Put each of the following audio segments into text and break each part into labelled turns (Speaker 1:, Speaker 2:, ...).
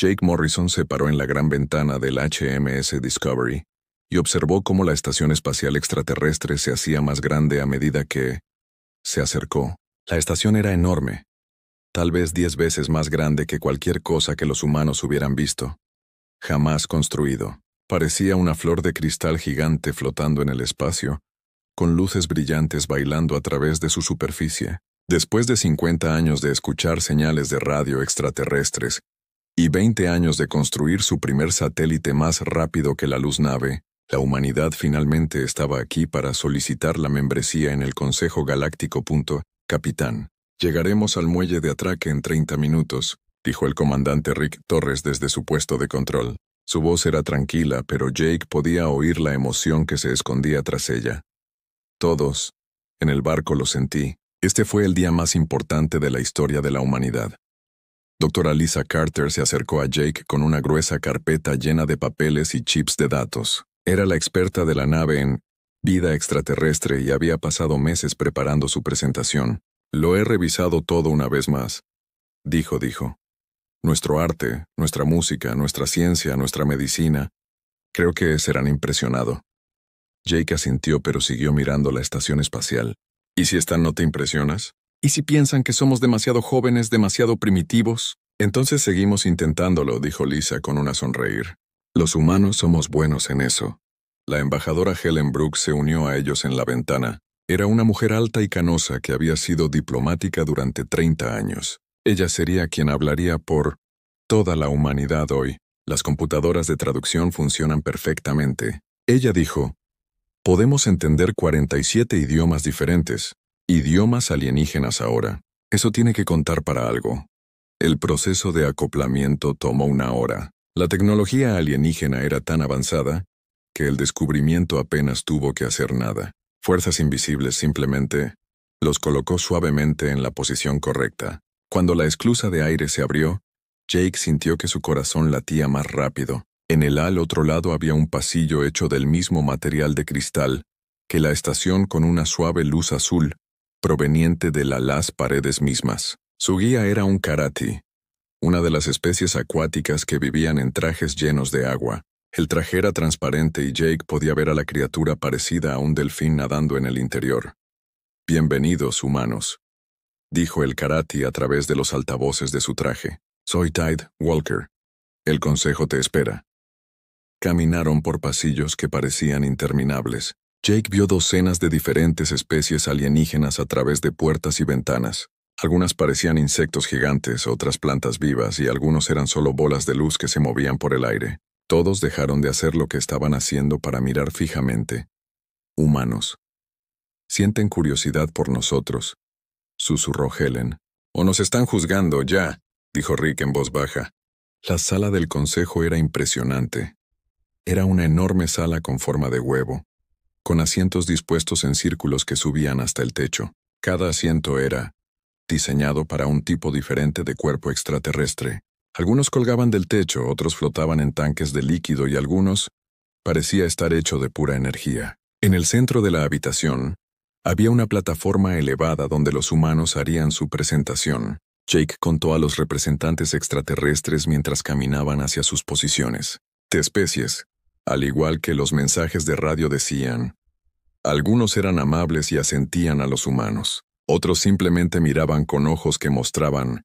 Speaker 1: Jake Morrison se paró en la gran ventana del HMS Discovery y observó cómo la estación espacial extraterrestre se hacía más grande a medida que se acercó. La estación era enorme, tal vez 10 veces más grande que cualquier cosa que los humanos hubieran visto. Jamás construido. Parecía una flor de cristal gigante flotando en el espacio, con luces brillantes bailando a través de su superficie. Después de 50 años de escuchar señales de radio extraterrestres y 20 años de construir su primer satélite más rápido que la luz nave, la humanidad finalmente estaba aquí para solicitar la membresía en el Consejo Galáctico. Capitán, llegaremos al muelle de atraque en 30 minutos, dijo el comandante Rick Torres desde su puesto de control. Su voz era tranquila, pero Jake podía oír la emoción que se escondía tras ella. Todos, en el barco lo sentí. Este fue el día más importante de la historia de la humanidad. Doctora Lisa Carter se acercó a Jake con una gruesa carpeta llena de papeles y chips de datos. Era la experta de la nave en vida extraterrestre y había pasado meses preparando su presentación. Lo he revisado todo una vez más, dijo. Nuestro arte, nuestra música, nuestra ciencia, nuestra medicina. Creo que serán impresionado. Jake asintió, pero siguió mirando la estación espacial. ¿Y si esta no te impresionas? ¿Y si piensan que somos demasiado jóvenes, demasiado primitivos? Entonces seguimos intentándolo, dijo Lisa con una sonreír. Los humanos somos buenos en eso. La embajadora Helen Brooks se unió a ellos en la ventana. Era una mujer alta y canosa que había sido diplomática durante 30 años. Ella sería quien hablaría por toda la humanidad hoy. Las computadoras de traducción funcionan perfectamente. Ella dijo, podemos entender 47 idiomas diferentes. Idiomas alienígenas ahora. Eso tiene que contar para algo. El proceso de acoplamiento tomó 1 hora. La tecnología alienígena era tan avanzada que el descubrimiento apenas tuvo que hacer nada. Fuerzas invisibles simplemente los colocó suavemente en la posición correcta. Cuando la esclusa de aire se abrió, Jake sintió que su corazón latía más rápido. En el al otro lado había un pasillo hecho del mismo material de cristal que la estación, con una suave luz azul proveniente de las paredes mismas. Su guía era un karati, una de las especies acuáticas que vivían en trajes llenos de agua. El traje era transparente y Jake podía ver a la criatura parecida a un delfín nadando en el interior. Bienvenidos, humanos, dijo el karati a través de los altavoces de su traje. Soy Tide Walker. El consejo te espera. Caminaron por pasillos que parecían interminables. Jake vio docenas de diferentes especies alienígenas a través de puertas y ventanas. Algunas parecían insectos gigantes, otras plantas vivas y algunos eran solo bolas de luz que se movían por el aire. Todos dejaron de hacer lo que estaban haciendo para mirar fijamente. Humanos. Sienten curiosidad por nosotros, susurró Helen. O nos están juzgando ya, dijo Rick en voz baja. La sala del consejo era impresionante. Era una enorme sala con forma de huevo, con asientos dispuestos en círculos que subían hasta el techo. Cada asiento era diseñado para un tipo diferente de cuerpo extraterrestre. Algunos colgaban del techo, otros flotaban en tanques de líquido y algunos parecía estar hecho de pura energía. En el centro de la habitación había una plataforma elevada donde los humanos harían su presentación. Jake contó a los representantes extraterrestres mientras caminaban hacia sus posiciones. De especies, al igual que los mensajes de radio decían. Algunos eran amables y asentían a los humanos. Otros simplemente miraban con ojos que mostraban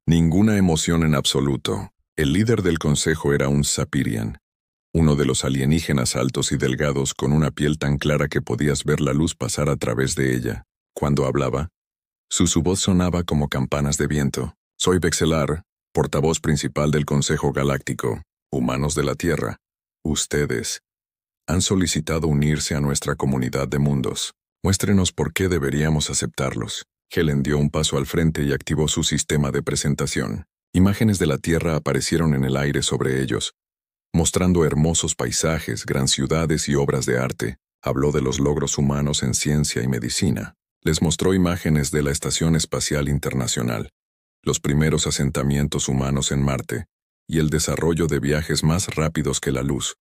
Speaker 1: ninguna emoción en absoluto. El líder del consejo era un Sapirian, uno de los alienígenas altos y delgados con una piel tan clara que podías ver la luz pasar a través de ella. Cuando hablaba, su voz sonaba como campanas de viento. Soy Vexelar, portavoz principal del Consejo Galáctico. Humanos de la Tierra, ustedes han solicitado unirse a nuestra comunidad de mundos. Muéstrenos por qué deberíamos aceptarlos. Helen dio un paso al frente y activó su sistema de presentación. Imágenes de la Tierra aparecieron en el aire sobre ellos, mostrando hermosos paisajes, gran ciudades y obras de arte. Habló de los logros humanos en ciencia y medicina. Les mostró imágenes de la Estación Espacial Internacional, los primeros asentamientos humanos en Marte y el desarrollo de viajes más rápidos que la luz.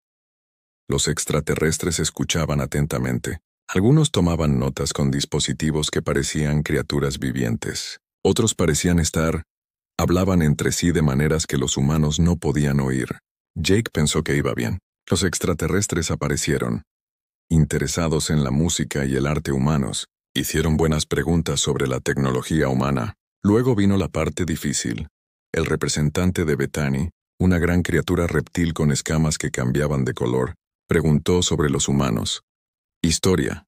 Speaker 1: Los extraterrestres escuchaban atentamente. Algunos tomaban notas con dispositivos que parecían criaturas vivientes. Otros parecían estar Hablaban entre sí de maneras que los humanos no podían oír. Jake pensó que iba bien. Los extraterrestres aparecieron. Interesados en la música y el arte humanos, hicieron buenas preguntas sobre la tecnología humana. Luego vino la parte difícil. El representante de Bethany, una gran criatura reptil con escamas que cambiaban de color, preguntó sobre los humanos. Historia.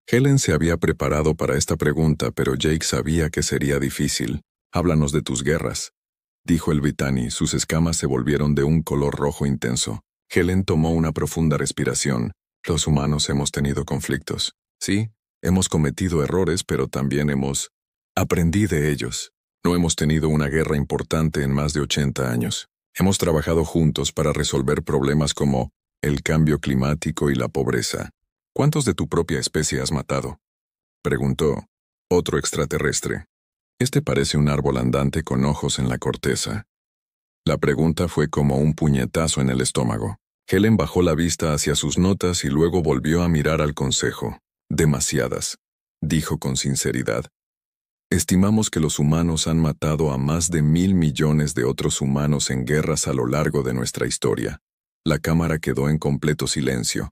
Speaker 1: Helen se había preparado para esta pregunta, pero Jake sabía que sería difícil. Háblanos de tus guerras, dijo el Bethany. Sus escamas se volvieron de un color rojo intenso. Helen tomó una profunda respiración. Los humanos hemos tenido conflictos. Sí, hemos cometido errores, pero también aprendí de ellos. No hemos tenido una guerra importante en más de 80 años. Hemos trabajado juntos para resolver problemas como el cambio climático y la pobreza. ¿Cuántos de tu propia especie has matado?, preguntó otro extraterrestre. Este parece un árbol andante con ojos en la corteza. La pregunta fue como un puñetazo en el estómago. Helen bajó la vista hacia sus notas y luego volvió a mirar al consejo. Demasiadas, dijo con sinceridad. Estimamos que los humanos han matado a más de 1.000 millones de otros humanos en guerras a lo largo de nuestra historia. La cámara quedó en completo silencio.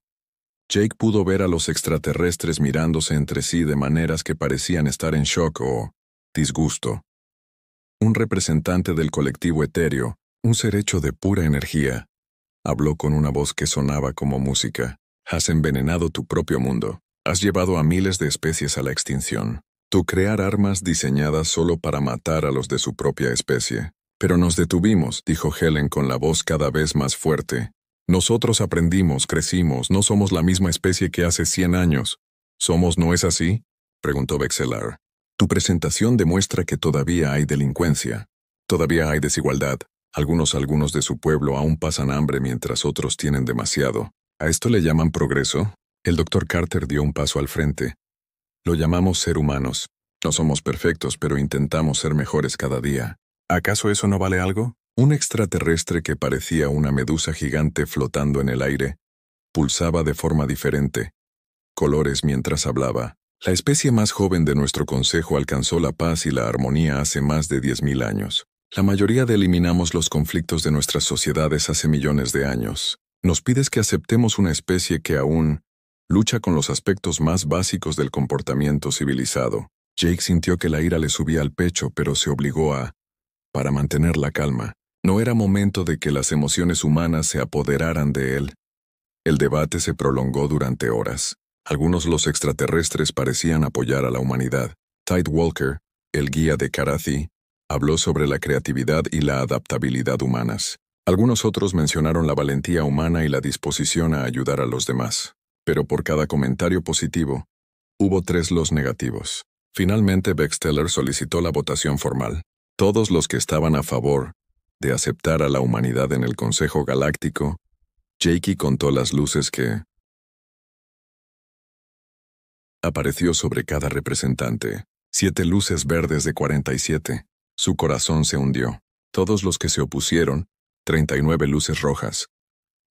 Speaker 1: Jake pudo ver a los extraterrestres mirándose entre sí de maneras que parecían estar en shock o disgusto. Un representante del colectivo etéreo, un ser hecho de pura energía, habló con una voz que sonaba como música. Has envenenado tu propio mundo. Has llevado a miles de especies a la extinción. Tú crear armas diseñadas solo para matar a los de su propia especie. Pero nos detuvimos, dijo Helen con la voz cada vez más fuerte. Nosotros aprendimos, crecimos, no somos la misma especie que hace 100 años. ¿Somos, no es así?, preguntó Vexelar. Tu presentación demuestra que todavía hay delincuencia. Todavía hay desigualdad. Algunos de su pueblo aún pasan hambre mientras otros tienen demasiado. ¿A esto le llaman progreso? El Dr. Carter dio un paso al frente. Lo llamamos ser humanos. No somos perfectos, pero intentamos ser mejores cada día. ¿Acaso eso no vale algo? Un extraterrestre que parecía una medusa gigante flotando en el aire pulsaba de forma diferente, colores mientras hablaba. La especie más joven de nuestro consejo alcanzó la paz y la armonía hace más de 10.000 años. La mayoría eliminamos los conflictos de nuestras sociedades hace millones de años. Nos pides que aceptemos una especie que aún lucha con los aspectos más básicos del comportamiento civilizado. Jake sintió que la ira le subía al pecho, pero se obligó para mantener la calma. No era momento de que las emociones humanas se apoderaran de él. El debate se prolongó durante horas. Algunos los extraterrestres parecían apoyar a la humanidad. Tide Walker, el guía de Karathi, habló sobre la creatividad y la adaptabilidad humanas. Algunos otros mencionaron la valentía humana y la disposición a ayudar a los demás. Pero por cada comentario positivo, hubo 3 los negativos. Finalmente Vexteller solicitó la votación formal. Todos los que estaban a favor de aceptar a la humanidad en el Consejo Galáctico, Jakey contó las luces que apareció sobre cada representante. 7 luces verdes de 47. Su corazón se hundió. Todos los que se opusieron, 39 luces rojas.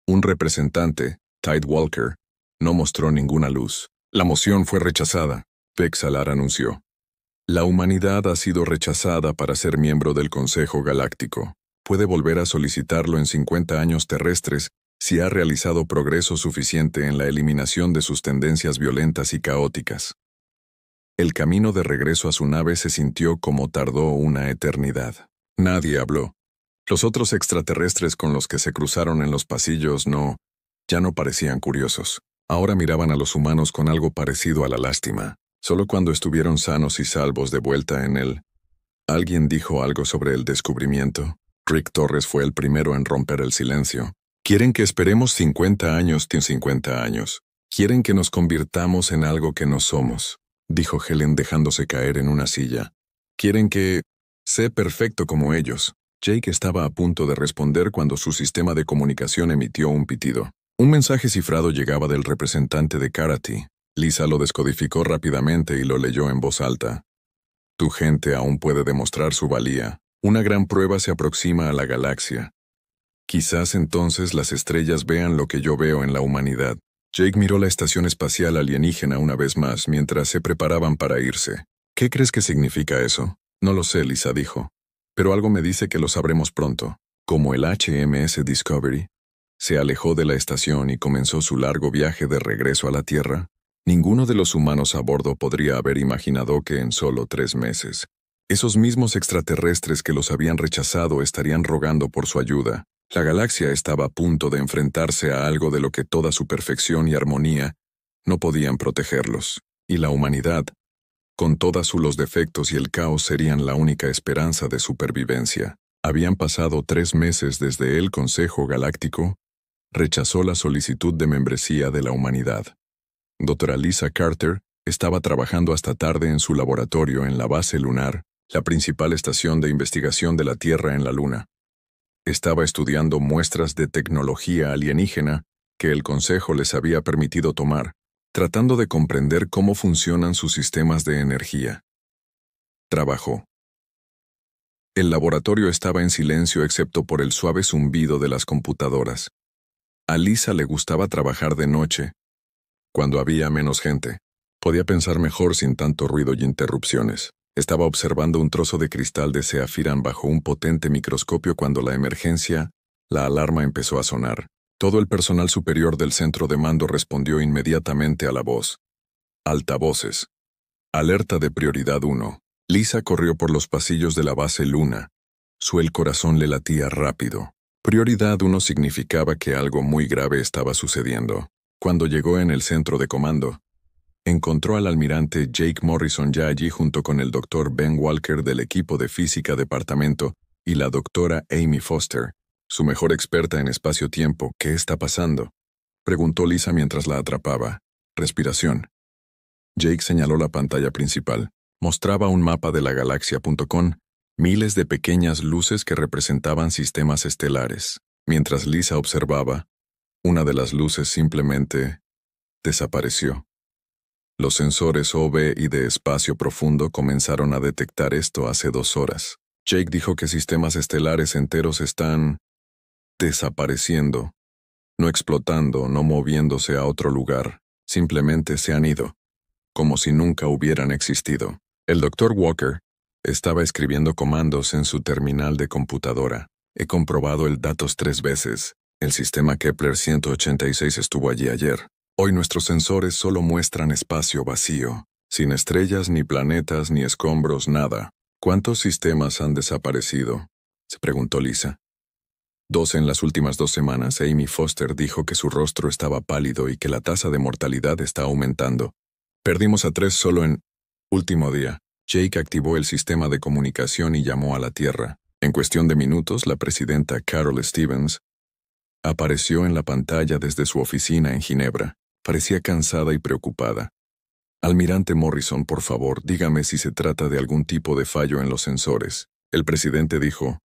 Speaker 1: Un representante, Tide Walker, no mostró ninguna luz. La moción fue rechazada. Vexelar anunció. La humanidad ha sido rechazada para ser miembro del Consejo Galáctico. Puede volver a solicitarlo en 50 años terrestres si ha realizado progreso suficiente en la eliminación de sus tendencias violentas y caóticas. El camino de regreso a su nave se sintió como tardó una eternidad. Nadie habló. Los otros extraterrestres con los que se cruzaron en los pasillos ya no parecían curiosos. Ahora miraban a los humanos con algo parecido a la lástima. Solo cuando estuvieron sanos y salvos de vuelta en él. Alguien dijo algo sobre el descubrimiento. Rick Torres fue el primero en romper el silencio. Quieren que esperemos 50 años. Quieren que nos convirtamos en algo que no somos, dijo Helen dejándose caer en una silla. Quieren que sé perfecto como ellos. Jake estaba a punto de responder cuando su sistema de comunicación emitió un pitido. Un mensaje cifrado llegaba del representante de Karathi. Lisa lo descodificó rápidamente y lo leyó en voz alta. Tu gente aún puede demostrar su valía. Una gran prueba se aproxima a la galaxia. Quizás entonces las estrellas vean lo que yo veo en la humanidad. Jake miró la estación espacial alienígena una vez más mientras se preparaban para irse. ¿Qué crees que significa eso? No lo sé, Lisa dijo. Pero algo me dice que lo sabremos pronto. Como el HMS Discovery se alejó de la estación y comenzó su largo viaje de regreso a la Tierra, ninguno de los humanos a bordo podría haber imaginado que en solo 3 meses, esos mismos extraterrestres que los habían rechazado estarían rogando por su ayuda. La galaxia estaba a punto de enfrentarse a algo de lo que toda su perfección y armonía no podían protegerlos, y la humanidad, con todos los defectos y el caos, serían la única esperanza de supervivencia. Habían pasado 3 meses desde el Consejo Galáctico rechazó la solicitud de membresía de la humanidad. Dra. Lisa Carter estaba trabajando hasta tarde en su laboratorio en la base lunar, la principal estación de investigación de la Tierra en la Luna. Estaba estudiando muestras de tecnología alienígena que el Consejo les había permitido tomar, tratando de comprender cómo funcionan sus sistemas de energía. Trabajó. El laboratorio estaba en silencio excepto por el suave zumbido de las computadoras. A Lisa le gustaba trabajar de noche, cuando había menos gente. Podía pensar mejor sin tanto ruido y interrupciones. Estaba observando un trozo de cristal de Seafiran bajo un potente microscopio cuando la alarma empezó a sonar. Todo el personal superior del centro de mando respondió inmediatamente a la voz. Altavoces. Alerta de prioridad 1. Lisa corrió por los pasillos de la base Luna. El corazón le latía rápido. Prioridad 1 significaba que algo muy grave estaba sucediendo. Cuando llegó en el centro de comando, encontró al almirante Jake Morrison ya allí junto con el Dr. Ben Walker del equipo de física departamento y la doctora Amy Foster, su mejor experta en espacio-tiempo. ¿Qué está pasando?, preguntó Lisa mientras la atrapaba. Respiración. Jake señaló la pantalla principal. Mostraba un mapa de la galaxia.com, miles de pequeñas luces que representaban sistemas estelares. Mientras Lisa observaba, una de las luces simplemente desapareció. Los sensores OB y de espacio profundo comenzaron a detectar esto hace 2 horas. Jake dijo que sistemas estelares enteros están desapareciendo, no explotando, no moviéndose a otro lugar, simplemente se han ido, como si nunca hubieran existido. El Dr. Walker estaba escribiendo comandos en su terminal de computadora. He comprobado el datos 3 veces. El sistema Kepler 186 estuvo allí ayer. Hoy nuestros sensores solo muestran espacio vacío, sin estrellas, ni planetas, ni escombros, nada. ¿Cuántos sistemas han desaparecido?, se preguntó Lisa. 2 en las últimas 2 semanas. Amy Foster dijo que su rostro estaba pálido y que la tasa de mortalidad está aumentando. Perdimos a 3 solo en último día. Jake activó el sistema de comunicación y llamó a la Tierra. En cuestión de minutos, la presidenta Carol Stevens apareció en la pantalla desde su oficina en Ginebra. Parecía cansada y preocupada. Almirante Morrison, por favor, dígame si se trata de algún tipo de fallo en los sensores. El presidente dijo,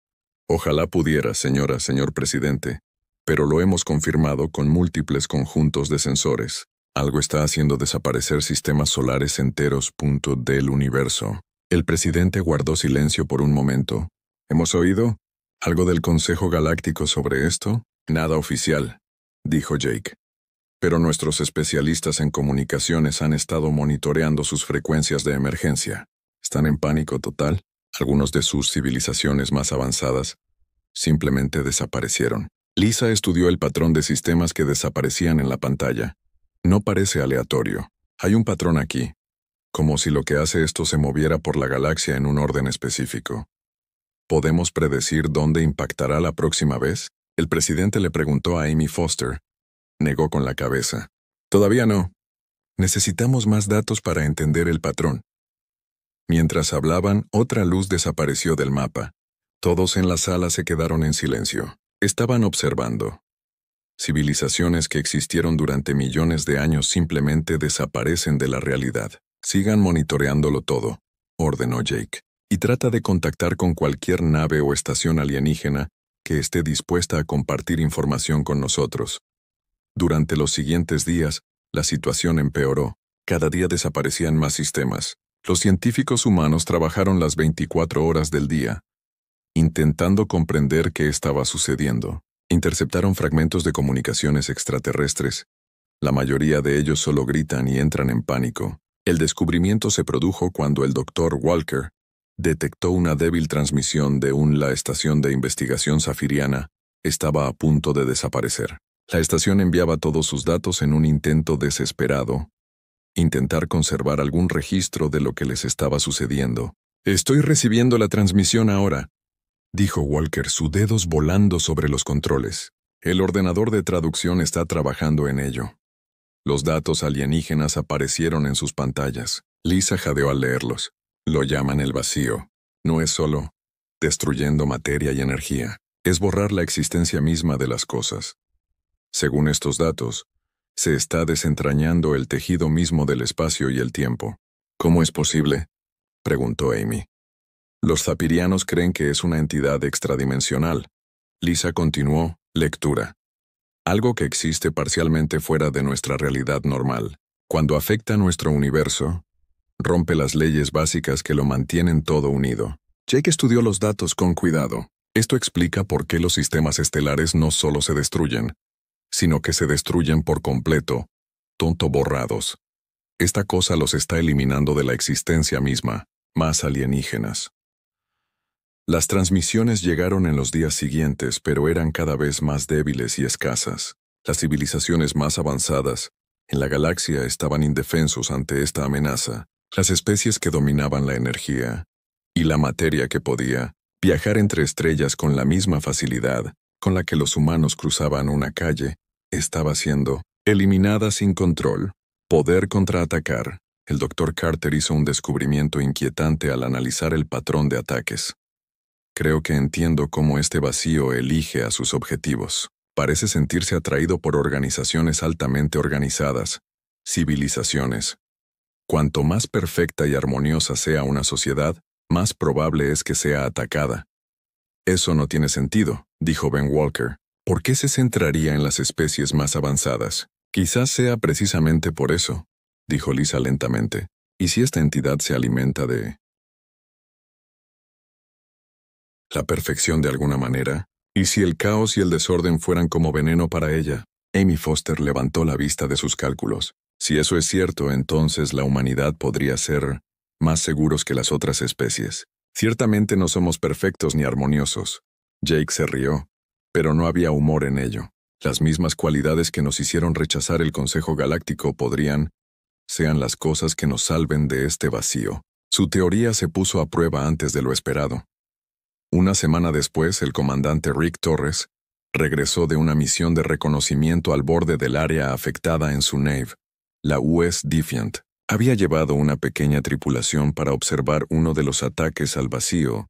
Speaker 1: ojalá pudiera, señor presidente, pero lo hemos confirmado con múltiples conjuntos de sensores. Algo está haciendo desaparecer sistemas solares enteros. Del universo. El presidente guardó silencio por un momento. ¿Hemos oído algo del Consejo Galáctico sobre esto? Nada oficial, dijo Jake. Pero nuestros especialistas en comunicaciones han estado monitoreando sus frecuencias de emergencia. Están en pánico total. Algunos de sus civilizaciones más avanzadas simplemente desaparecieron. Lisa estudió el patrón de sistemas que desaparecían en la pantalla. No parece aleatorio. Hay un patrón aquí, como si lo que hace esto se moviera por la galaxia en un orden específico. ¿Podemos predecir dónde impactará la próxima vez?, el presidente le preguntó a Amy Foster. Negó con la cabeza. Todavía no. Necesitamos más datos para entender el patrón. Mientras hablaban, otra luz desapareció del mapa. Todos en la sala se quedaron en silencio. Estaban observando. Civilizaciones que existieron durante millones de años simplemente desaparecen de la realidad. Sigan monitoreándolo todo, ordenó Jake, y trata de contactar con cualquier nave o estación alienígena que esté dispuesta a compartir información con nosotros. Durante los siguientes días, la situación empeoró. Cada día desaparecían más sistemas. Los científicos humanos trabajaron las 24 horas del día, intentando comprender qué estaba sucediendo. Interceptaron fragmentos de comunicaciones extraterrestres. La mayoría de ellos solo gritan y entran en pánico. El descubrimiento se produjo cuando el Dr. Walker Detectó una débil transmisión de la estación de investigación safiriana. Estaba a punto de desaparecer. La estación enviaba todos sus datos en un intento desesperado. Intentar conservar algún registro de lo que les estaba sucediendo. «Estoy recibiendo la transmisión ahora», dijo Walker, sus dedos volando sobre los controles. «El ordenador de traducción está trabajando en ello». Los datos alienígenas aparecieron en sus pantallas. Lisa jadeó al leerlos. Lo llaman el vacío. No es solo destruyendo materia y energía. Es borrar la existencia misma de las cosas. Según estos datos, se está desentrañando el tejido mismo del espacio y el tiempo. ¿Cómo es posible?, preguntó Amy. Los zapirianos creen que es una entidad extradimensional. Lisa continuó, lectura. Algo que existe parcialmente fuera de nuestra realidad normal. Cuando afecta a nuestro universo, rompe las leyes básicas que lo mantienen todo unido. Jake estudió los datos con cuidado. Esto explica por qué los sistemas estelares no solo se destruyen, sino que se destruyen por completo, borrados. Esta cosa los está eliminando de la existencia misma, más alienígenas. Las transmisiones llegaron en los días siguientes, pero eran cada vez más débiles y escasas. Las civilizaciones más avanzadas en la galaxia estaban indefensos ante esta amenaza. Las especies que dominaban la energía y la materia que podía viajar entre estrellas con la misma facilidad con la que los humanos cruzaban una calle, estaba siendo eliminada sin control. Poder contraatacar. El Dr. Carter hizo un descubrimiento inquietante al analizar el patrón de ataques. Creo que entiendo cómo este vacío elige a sus objetivos. Parece sentirse atraído por organizaciones altamente organizadas, civilizaciones. Cuanto más perfecta y armoniosa sea una sociedad, más probable es que sea atacada. Eso no tiene sentido, dijo Ben Walker. ¿Por qué se centraría en las especies más avanzadas? Quizás sea precisamente por eso, dijo Lisa lentamente. ¿Y si esta entidad se alimenta de la perfección de alguna manera? ¿Y si el caos y el desorden fueran como veneno para ella? Amy Foster levantó la vista de sus cálculos. Si eso es cierto, entonces la humanidad podría ser más seguros que las otras especies. Ciertamente no somos perfectos ni armoniosos. Jake se rió, pero no había humor en ello. Las mismas cualidades que nos hicieron rechazar el Consejo Galáctico sean las cosas que nos salven de este vacío. Su teoría se puso a prueba antes de lo esperado. Una semana después, el comandante Rick Torres regresó de una misión de reconocimiento al borde del área afectada en su nave, la US Defiant. Había llevado una pequeña tripulación para observar uno de los ataques al vacío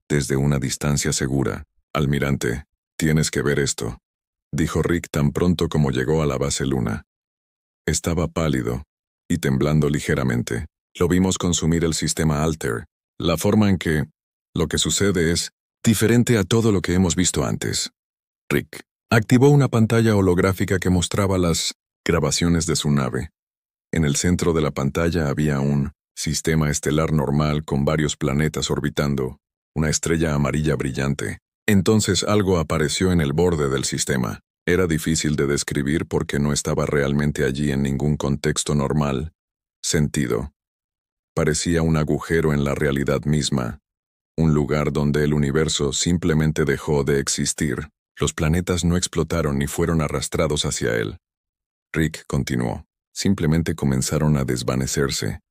Speaker 1: desde una distancia segura. «Almirante, tienes que ver esto», dijo Rick tan pronto como llegó a la base Luna. Estaba pálido y temblando ligeramente. Lo vimos consumir el sistema Alter. La forma en que lo que sucede es diferente a todo lo que hemos visto antes. Rick activó una pantalla holográfica que mostraba las grabaciones de su nave. En el centro de la pantalla había un sistema estelar normal con varios planetas orbitando, una estrella amarilla brillante. Entonces algo apareció en el borde del sistema. Era difícil de describir porque no estaba realmente allí en ningún contexto normal. Sentido. Parecía un agujero en la realidad misma, un lugar donde el universo simplemente dejó de existir. Los planetas no explotaron ni fueron arrastrados hacia él. Rick continuó. Simplemente comenzaron a desvanecerse,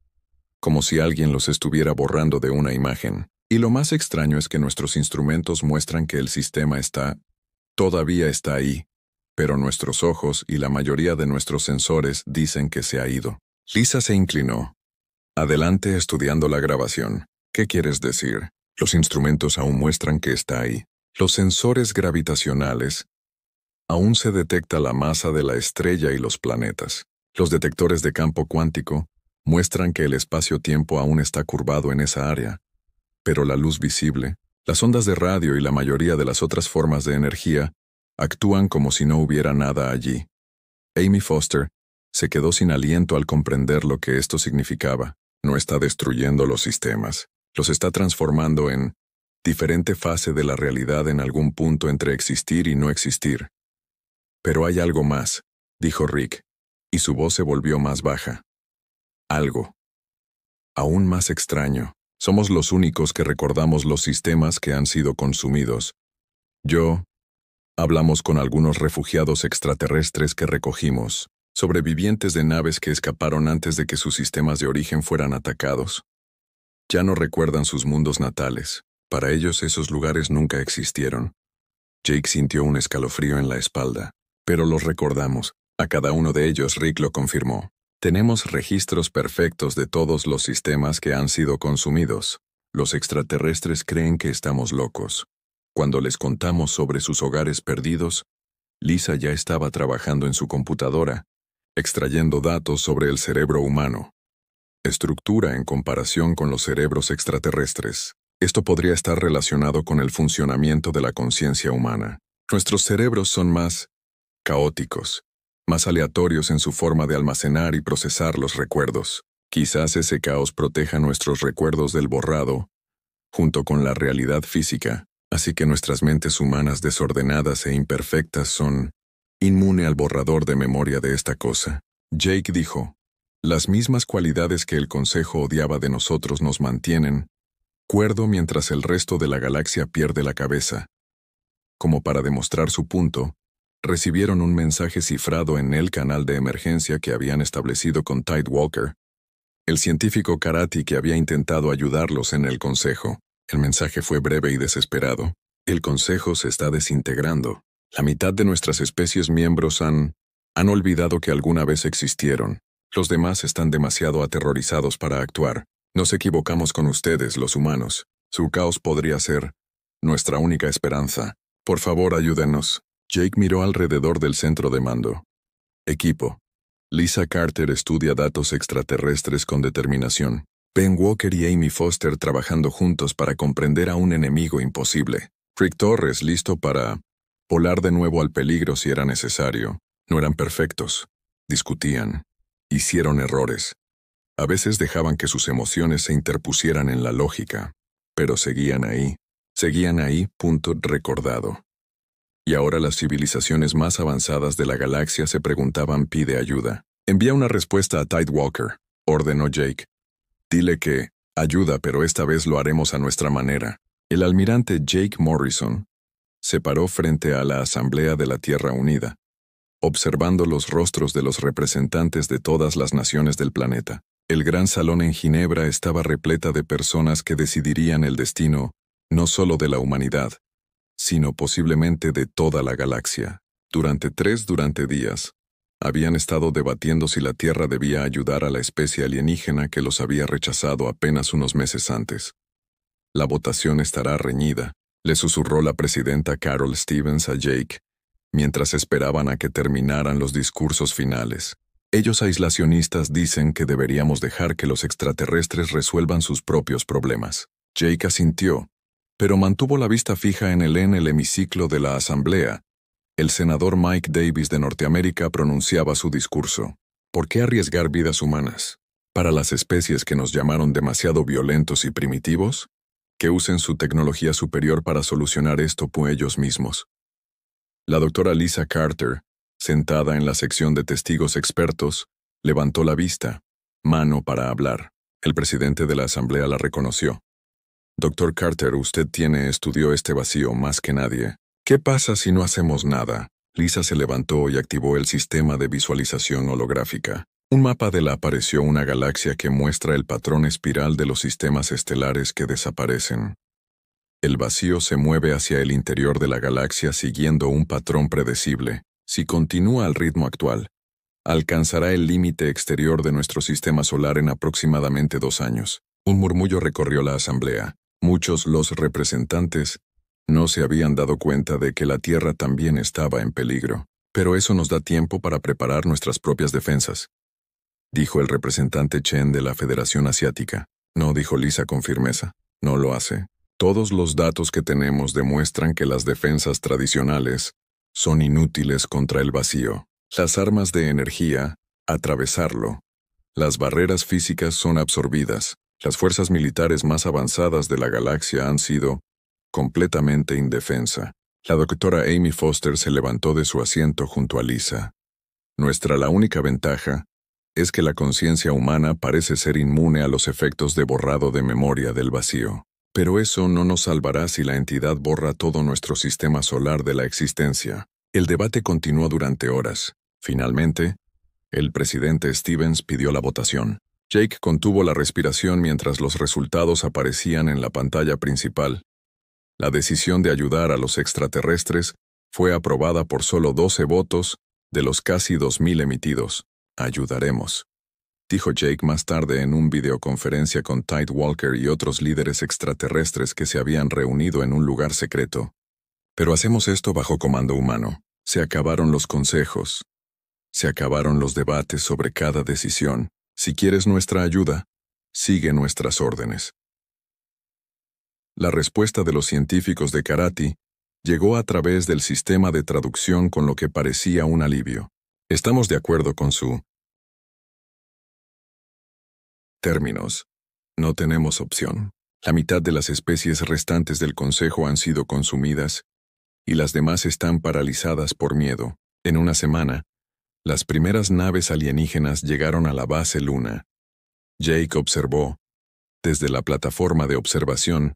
Speaker 1: como si alguien los estuviera borrando de una imagen. Y lo más extraño es que nuestros instrumentos muestran que el sistema todavía está ahí, pero nuestros ojos y la mayoría de nuestros sensores dicen que se ha ido. Lisa se inclinó. Adelante estudiando la grabación. ¿Qué quieres decir? Los instrumentos aún muestran que está ahí. Los sensores gravitacionales. Aún se detecta la masa de la estrella y los planetas. Los detectores de campo cuántico muestran que el espacio-tiempo aún está curvado en esa área, pero la luz visible, las ondas de radio y la mayoría de las otras formas de energía actúan como si no hubiera nada allí. Amy Foster se quedó sin aliento al comprender lo que esto significaba. No está destruyendo los sistemas, los está transformando en diferente fase de la realidad en algún punto entre existir y no existir. Pero hay algo más, dijo Rick, y su voz se volvió más baja. Algo aún más extraño. Somos los únicos que recordamos los sistemas que han sido consumidos. Hablamos con algunos refugiados extraterrestres que recogimos, sobrevivientes de naves que escaparon antes de que sus sistemas de origen fueran atacados. Ya no recuerdan sus mundos natales. Para ellos esos lugares nunca existieron. Jake sintió un escalofrío en la espalda. Pero los recordamos. A cada uno de ellos Rick lo confirmó. Tenemos registros perfectos de todos los sistemas que han sido consumidos. Los extraterrestres creen que estamos locos. Cuando les contamos sobre sus hogares perdidos, Lisa ya estaba trabajando en su computadora, extrayendo datos sobre el cerebro humano. Estructura en comparación con los cerebros extraterrestres. Esto podría estar relacionado con el funcionamiento de la conciencia humana. Nuestros cerebros son más caóticos, más aleatorios en su forma de almacenar y procesar los recuerdos. Quizás ese caos proteja nuestros recuerdos del borrado, junto con la realidad física, así que nuestras mentes humanas desordenadas e imperfectas son inmune al borrador de memoria de esta cosa. Jake dijo, las mismas cualidades que el Consejo odiaba de nosotros nos mantienen cuerdo mientras el resto de la galaxia pierde la cabeza. Como para demostrar su punto, recibieron un mensaje cifrado en el canal de emergencia que habían establecido con Tidewalker, el científico Karate que había intentado ayudarlos en el Consejo. El mensaje fue breve y desesperado. El Consejo se está desintegrando. La mitad de nuestras especies miembros han olvidado que alguna vez existieron. Los demás están demasiado aterrorizados para actuar. Nos equivocamos con ustedes, los humanos. Su caos podría ser nuestra única esperanza. Por favor, ayúdenos. Jake miró alrededor del centro de mando. Equipo. Lisa Carter estudia datos extraterrestres con determinación. Ben Walker y Amy Foster trabajando juntos para comprender a un enemigo imposible. Rick Torres listo para volar de nuevo al peligro si era necesario. No eran perfectos. Discutían. Hicieron errores. A veces dejaban que sus emociones se interpusieran en la lógica. Pero seguían ahí. Punto recordado. Y ahora las civilizaciones más avanzadas de la galaxia se preguntaban: pide ayuda. Envía una respuesta a Tidewalker, ordenó Jake. Dile que, ayuda, pero esta vez lo haremos a nuestra manera. El almirante Jake Morrison se paró frente a la Asamblea de la Tierra Unida, observando los rostros de los representantes de todas las naciones del planeta. El gran salón en Ginebra estaba repleta de personas que decidirían el destino no solo de la humanidad, sino posiblemente de toda la galaxia. Durante días, habían estado debatiendo si la Tierra debía ayudar a la especie alienígena que los había rechazado apenas unos meses antes. La votación estará reñida, le susurró la presidenta Carol Stevens a Jake, mientras esperaban a que terminaran los discursos finales. Ellos aislacionistas dicen que deberíamos dejar que los extraterrestres resuelvan sus propios problemas. Jake asintió, pero mantuvo la vista fija en el hemiciclo de la Asamblea. El senador Mike Davis de Norteamérica pronunciaba su discurso. ¿Por qué arriesgar vidas humanas? ¿Para las especies que nos llamaron demasiado violentos y primitivos? Que usen su tecnología superior para solucionar esto por ellos mismos. La doctora Lisa Carter, sentada en la sección de testigos expertos, levantó la vista, mano para hablar. El presidente de la Asamblea la reconoció. Doctor Carter, usted estudió este vacío más que nadie. ¿Qué pasa si no hacemos nada? Lisa se levantó y activó el sistema de visualización holográfica. Un mapa de la apareció una galaxia que muestra el patrón espiral de los sistemas estelares que desaparecen. El vacío se mueve hacia el interior de la galaxia siguiendo un patrón predecible. Si continúa al ritmo actual, alcanzará el límite exterior de nuestro sistema solar en aproximadamente 2 años. Un murmullo recorrió la asamblea. Muchos los representantes no se habían dado cuenta de que la Tierra también estaba en peligro. Pero eso nos da tiempo para preparar nuestras propias defensas, dijo el representante Chen de la Federación Asiática. No, dijo Lisa con firmeza. No lo hace. Todos los datos que tenemos demuestran que las defensas tradicionales son inútiles contra el vacío. Las armas de energía, atravesarlo. Las barreras físicas son absorbidas. Las fuerzas militares más avanzadas de la galaxia han sido completamente indefensa. La doctora Amy Foster se levantó de su asiento junto a Lisa. La única ventaja es que la conciencia humana parece ser inmune a los efectos de borrado de memoria del vacío. Pero eso no nos salvará si la entidad borra todo nuestro sistema solar de la existencia. El debate continuó durante horas. Finalmente, el presidente Stevens pidió la votación. Jake contuvo la respiración mientras los resultados aparecían en la pantalla principal. La decisión de ayudar a los extraterrestres fue aprobada por solo 12 votos de los casi 2000 emitidos. Ayudaremos, dijo Jake más tarde en una videoconferencia con Tide Walker y otros líderes extraterrestres que se habían reunido en un lugar secreto. Pero hacemos esto bajo comando humano. Se acabaron los consejos. Se acabaron los debates sobre cada decisión. Si quieres nuestra ayuda, sigue nuestras órdenes. La respuesta de los científicos de Karate llegó a través del sistema de traducción con lo que parecía un alivio. Estamos de acuerdo con su términos. No tenemos opción. La mitad de las especies restantes del Consejo han sido consumidas y las demás están paralizadas por miedo. En una semana, las primeras naves alienígenas llegaron a la base Luna. Jake observó, desde la plataforma de observación,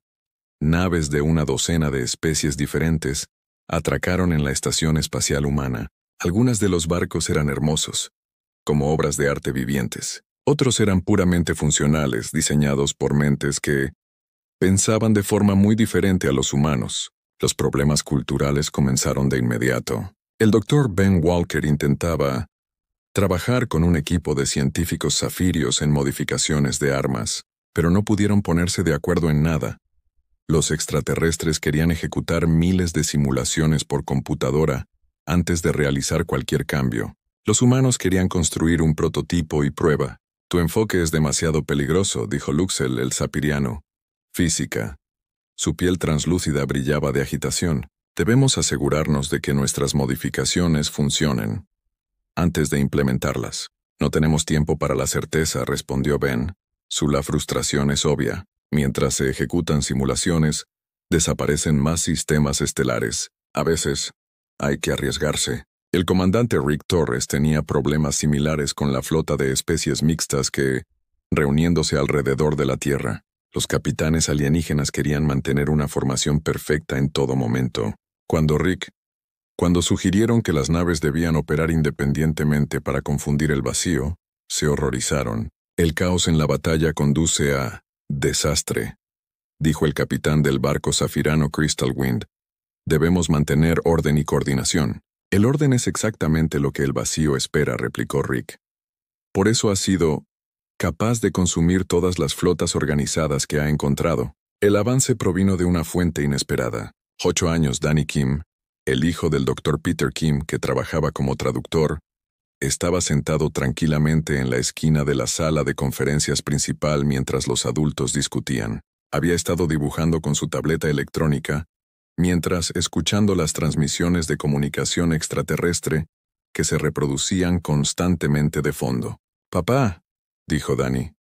Speaker 1: naves de una docena de especies diferentes atracaron en la estación espacial humana. Algunas de los barcos eran hermosos, como obras de arte vivientes. Otros eran puramente funcionales, diseñados por mentes que pensaban de forma muy diferente a los humanos. Los problemas culturales comenzaron de inmediato. El Dr. Ben Walker intentaba trabajar con un equipo de científicos zafirios en modificaciones de armas, pero no pudieron ponerse de acuerdo en nada. Los extraterrestres querían ejecutar miles de simulaciones por computadora antes de realizar cualquier cambio. Los humanos querían construir un prototipo y prueba. Tu enfoque es demasiado peligroso, dijo Luxel, el sapiriano. Física. Su piel translúcida brillaba de agitación. Debemos asegurarnos de que nuestras modificaciones funcionen antes de implementarlas. No tenemos tiempo para la certeza, respondió Ben. La frustración es obvia. Mientras se ejecutan simulaciones, desaparecen más sistemas estelares. A veces, hay que arriesgarse. El comandante Rick Torres tenía problemas similares con la flota de especies mixtas que, reuniéndose alrededor de la Tierra, los capitanes alienígenas querían mantener una formación perfecta en todo momento. Cuando sugirieron que las naves debían operar independientemente para confundir el vacío, se horrorizaron. El caos en la batalla conduce a desastre, dijo el capitán del barco zafirano Crystal Wind. Debemos mantener orden y coordinación. El orden es exactamente lo que el vacío espera, replicó Rick. Por eso ha sido capaz de consumir todas las flotas organizadas que ha encontrado. El avance provino de una fuente inesperada. 8 años Danny Kim, el hijo del Dr. Peter Kim, que trabajaba como traductor, estaba sentado tranquilamente en la esquina de la sala de conferencias principal mientras los adultos discutían. Había estado dibujando con su tableta electrónica, mientras escuchando las transmisiones de comunicación extraterrestre que se reproducían constantemente de fondo. «Papá», dijo Danny.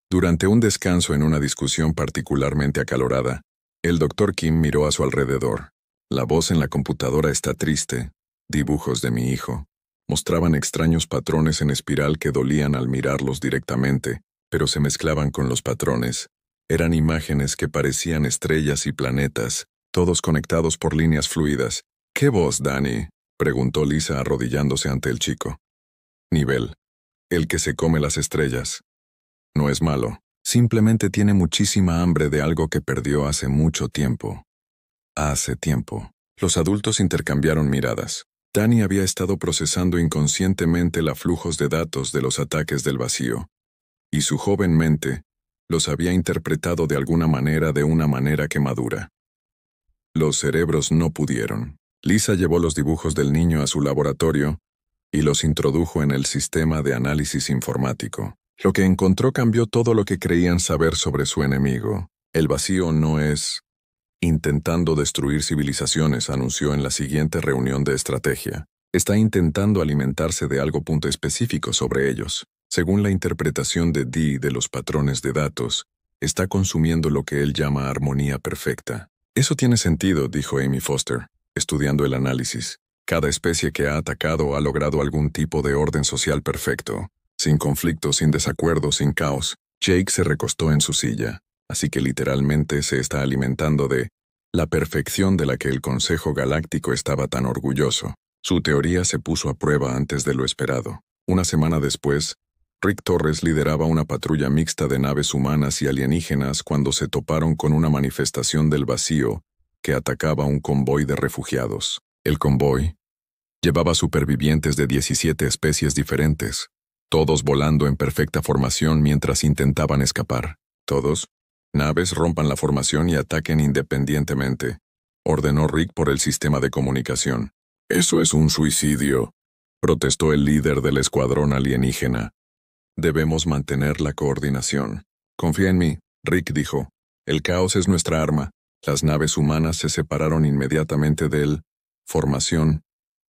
Speaker 1: Durante un descanso en una discusión particularmente acalorada, el Dr. Kim miró a su alrededor. La voz en la computadora está triste. Dibujos de mi hijo. Mostraban extraños patrones en espiral que dolían al mirarlos directamente, pero se mezclaban con los patrones. Eran imágenes que parecían estrellas y planetas, todos conectados por líneas fluidas. «¿Qué voz, Danny?», preguntó Lisa arrodillándose ante el chico. «Nivel. El que se come las estrellas. No es malo. Simplemente tiene muchísima hambre de algo que perdió hace mucho tiempo». Hace tiempo. Los adultos intercambiaron miradas. Danny había estado procesando inconscientemente los flujos de datos de los ataques del vacío, y su joven mente los había interpretado de una manera que madura. Los cerebros no pudieron. Lisa llevó los dibujos del niño a su laboratorio y los introdujo en el sistema de análisis informático. Lo que encontró cambió todo lo que creían saber sobre su enemigo. El vacío no es intentando destruir civilizaciones, anunció en la siguiente reunión de estrategia. Está intentando alimentarse de algo específico sobre ellos. Según la interpretación de Dee de los patrones de datos, está consumiendo lo que él llama armonía perfecta. Eso tiene sentido, dijo Amy Foster, estudiando el análisis. Cada especie que ha atacado ha logrado algún tipo de orden social perfecto, sin conflictos, sin desacuerdos, sin caos. Jake se recostó en su silla, así que literalmente se está alimentando de la perfección de la que el Consejo Galáctico estaba tan orgulloso. Su teoría se puso a prueba antes de lo esperado. Una semana después, Rick Torres lideraba una patrulla mixta de naves humanas y alienígenas cuando se toparon con una manifestación del vacío que atacaba un convoy de refugiados. El convoy llevaba supervivientes de 17 especies diferentes, todos volando en perfecta formación mientras intentaban escapar. Todos, naves, rompan la formación y ataquen independientemente, ordenó Rick por el sistema de comunicación. Eso es un suicidio, protestó el líder del escuadrón alienígena. Debemos mantener la coordinación. Confía en mí, Rick dijo. El caos es nuestra arma. Las naves humanas se separaron inmediatamente de él, formación,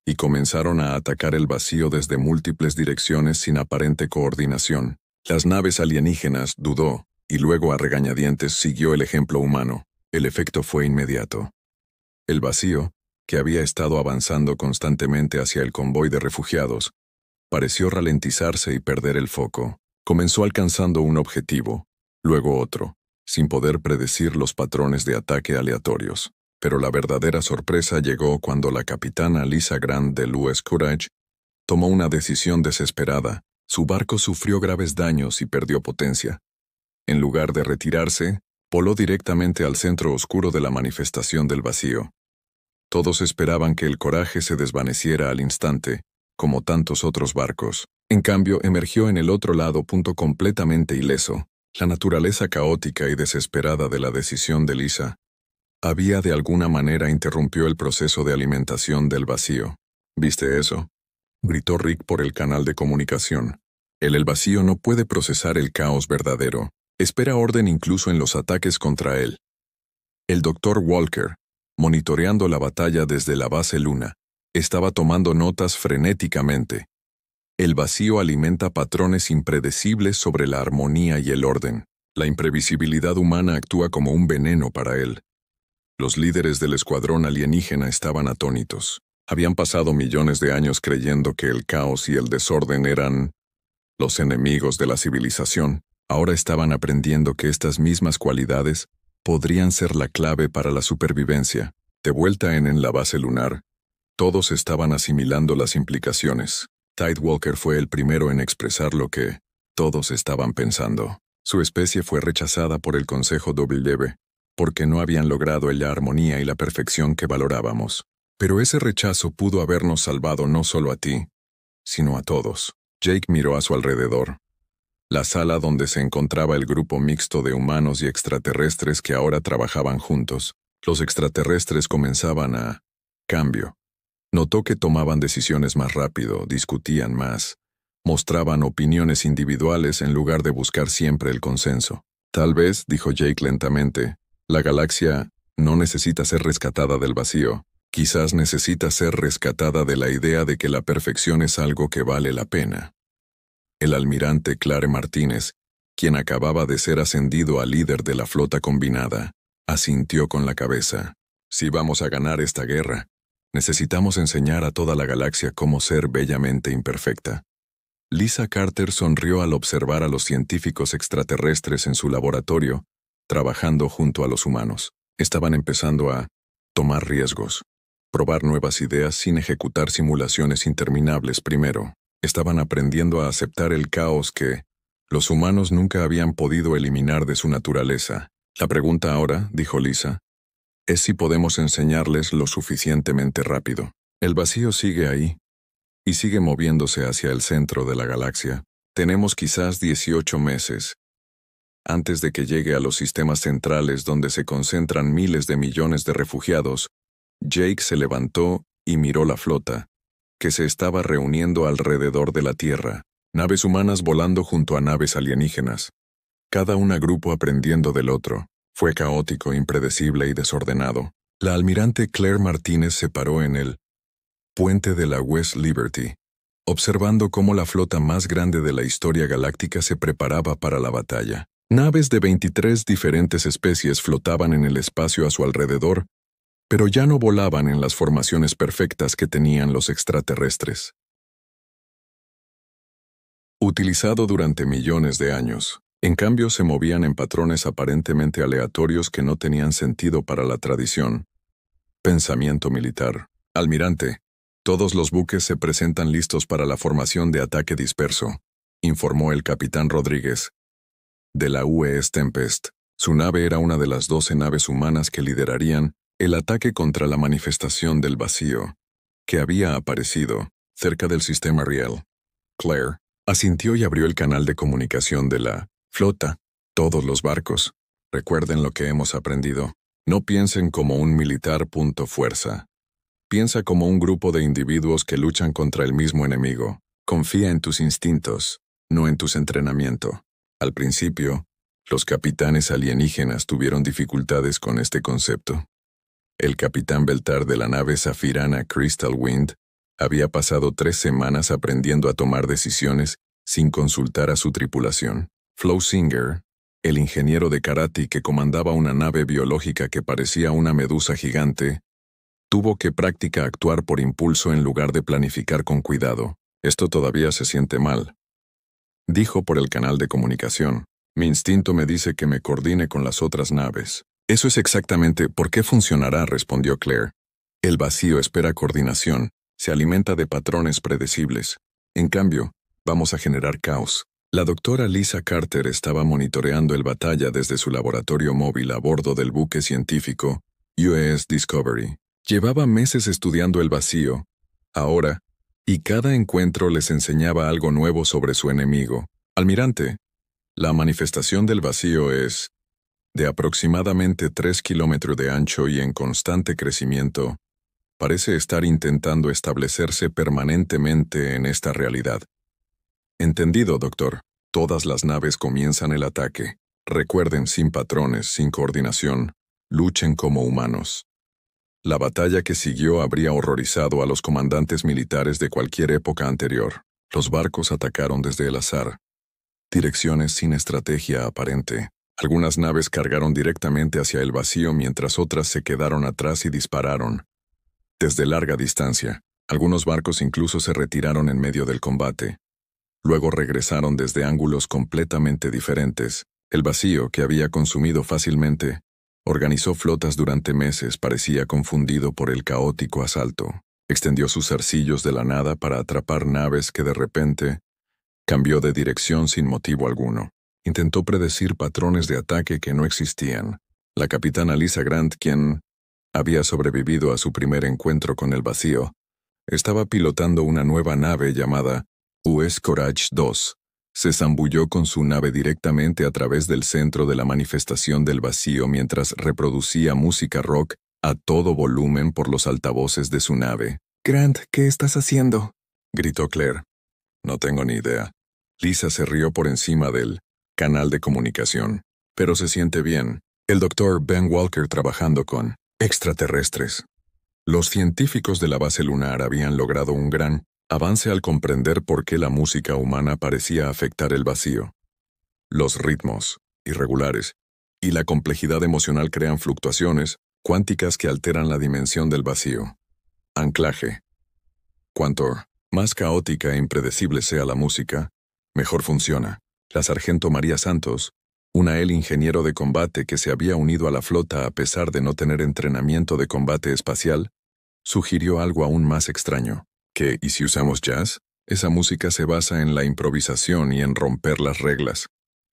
Speaker 1: y comenzaron a atacar el vacío desde múltiples direcciones sin aparente coordinación. Las naves alienígenas dudó, y luego a regañadientes siguió el ejemplo humano. El efecto fue inmediato. El vacío, que había estado avanzando constantemente hacia el convoy de refugiados, pareció ralentizarse y perder el foco. Comenzó alcanzando un objetivo, luego otro, sin poder predecir los patrones de ataque aleatorios. Pero la verdadera sorpresa llegó cuando la capitana Lisa Grant del US Courage tomó una decisión desesperada. Su barco sufrió graves daños y perdió potencia. En lugar de retirarse, voló directamente al centro oscuro de la manifestación del vacío. Todos esperaban que el Coraje se desvaneciera al instante, como tantos otros barcos. En cambio, emergió en el otro lado completamente ileso. La naturaleza caótica y desesperada de la decisión de Lisa había de alguna manera interrumpió el proceso de alimentación del vacío. ¿Viste eso?, gritó Rick por el canal de comunicación. El vacío no puede procesar el caos verdadero. Espera orden incluso en los ataques contra él. El Dr. Walker, monitoreando la batalla desde la base Luna, estaba tomando notas frenéticamente. El vacío alimenta patrones impredecibles sobre la armonía y el orden. La imprevisibilidad humana actúa como un veneno para él. Los líderes del escuadrón alienígena estaban atónitos. Habían pasado millones de años creyendo que el caos y el desorden eran los enemigos de la civilización. Ahora estaban aprendiendo que estas mismas cualidades podrían ser la clave para la supervivencia. De vuelta en la base lunar, todos estaban asimilando las implicaciones. Tidewalker fue el primero en expresar lo que todos estaban pensando. Su especie fue rechazada por el Consejo W, porque no habían logrado la armonía y la perfección que valorábamos. Pero ese rechazo pudo habernos salvado no solo a ti, sino a todos. Jake miró a su alrededor. La sala donde se encontraba el grupo mixto de humanos y extraterrestres que ahora trabajaban juntos. Los extraterrestres comenzaban a cambio. Notó que tomaban decisiones más rápido, discutían más, mostraban opiniones individuales en lugar de buscar siempre el consenso. Tal vez, dijo Jake lentamente, la galaxia no necesita ser rescatada del vacío. Quizás necesita ser rescatada de la idea de que la perfección es algo que vale la pena. El almirante Clare Martínez, quien acababa de ser ascendido a líder de la flota combinada, asintió con la cabeza. Si vamos a ganar esta guerra, necesitamos enseñar a toda la galaxia cómo ser bellamente imperfecta. Lisa Carter sonrió al observar a los científicos extraterrestres en su laboratorio, trabajando junto a los humanos. Estaban empezando a tomar riesgos, probar nuevas ideas sin ejecutar simulaciones interminables primero. Estaban aprendiendo a aceptar el caos que los humanos nunca habían podido eliminar de su naturaleza. La pregunta ahora, dijo Lisa, es si podemos enseñarles lo suficientemente rápido. El vacío sigue ahí, y sigue moviéndose hacia el centro de la galaxia. Tenemos quizás 18 meses, antes de que llegue a los sistemas centrales donde se concentran miles de millones de refugiados. Jake se levantó y miró la flota, que se estaba reuniendo alrededor de la Tierra, naves humanas volando junto a naves alienígenas, cada una grupo aprendiendo del otro. Fue caótico, impredecible y desordenado. La almirante Claire Martínez se paró en el puente de la West Liberty, observando cómo la flota más grande de la historia galáctica se preparaba para la batalla. Naves de 23 diferentes especies flotaban en el espacio a su alrededor, pero ya no volaban en las formaciones perfectas que tenían los extraterrestres. Utilizado durante millones de años, en cambio se movían en patrones aparentemente aleatorios que no tenían sentido para la tradición. Pensamiento militar. Almirante, todos los buques se presentan listos para la formación de ataque disperso, informó el capitán Rodríguez, de la UES Tempest. Su nave era una de las 12 naves humanas que liderarían el ataque contra la manifestación del vacío, que había aparecido cerca del sistema Riel. Claire asintió y abrió el canal de comunicación de la flota. Todos los barcos. Recuerden lo que hemos aprendido. No piensen como un militar. Fuerza. Piensa como un grupo de individuos que luchan contra el mismo enemigo. Confía en tus instintos, no en tus entrenamientos. Al principio, los capitanes alienígenas tuvieron dificultades con este concepto. El capitán Beltar de la nave Zafirana Crystal Wind había pasado 3 semanas aprendiendo a tomar decisiones sin consultar a su tripulación. Flo Singer, el ingeniero de karate que comandaba una nave biológica que parecía una medusa gigante, tuvo que practicar actuar por impulso en lugar de planificar con cuidado. Esto todavía se siente mal, dijo por el canal de comunicación. Mi instinto me dice que me coordine con las otras naves. Eso es exactamente por qué funcionará, respondió Claire. El vacío espera coordinación, se alimenta de patrones predecibles. En cambio, vamos a generar caos. La doctora Lisa Carter estaba monitoreando el batalla desde su laboratorio móvil a bordo del buque científico UES Discovery. Llevaba meses estudiando el vacío, ahora, y cada encuentro les enseñaba algo nuevo sobre su enemigo. Almirante, la manifestación del vacío es de aproximadamente 3 kilómetros de ancho y en constante crecimiento. Parece estar intentando establecerse permanentemente en esta realidad. Entendido, doctor. Todas las naves comienzan el ataque. Recuerden, sin patrones, sin coordinación, luchen como humanos. La batalla que siguió habría horrorizado a los comandantes militares de cualquier época anterior. Los barcos atacaron desde el azar. Direcciones sin estrategia aparente. Algunas naves cargaron directamente hacia el vacío mientras otras se quedaron atrás y dispararon. Desde larga distancia, algunos barcos incluso se retiraron en medio del combate. Luego regresaron desde ángulos completamente diferentes. El vacío, que había consumido fácilmente, organizó flotas durante meses, parecía confundido por el caótico asalto. Extendió sus zarcillos de la nada para atrapar naves que de repente cambió de dirección sin motivo alguno. Intentó predecir patrones de ataque que no existían. La capitana Lisa Grant, quien había sobrevivido a su primer encuentro con el vacío, estaba pilotando una nueva nave llamada UES Courage 2. Se zambulló con su nave directamente a través del centro de la manifestación del vacío mientras reproducía música rock a todo volumen por los altavoces de su nave. «Grant, ¿qué estás haciendo?», gritó Claire. «No tengo ni idea». Lisa se rió por encima del canal de comunicación. «Pero se siente bien. El doctor Ben Walker trabajando con extraterrestres». Los científicos de la base lunar habían logrado un gran avance al comprender por qué la música humana parecía afectar el vacío. Los ritmos irregulares y la complejidad emocional crean fluctuaciones cuánticas que alteran la dimensión del vacío. Anclaje. Cuanto más caótica e impredecible sea la música, mejor funciona. La sargento María Santos, una ingeniero de combate que se había unido a la flota a pesar de no tener entrenamiento de combate espacial, sugirió algo aún más extraño. Que, ¿y si usamos jazz? Esa música se basa en la improvisación y en romper las reglas.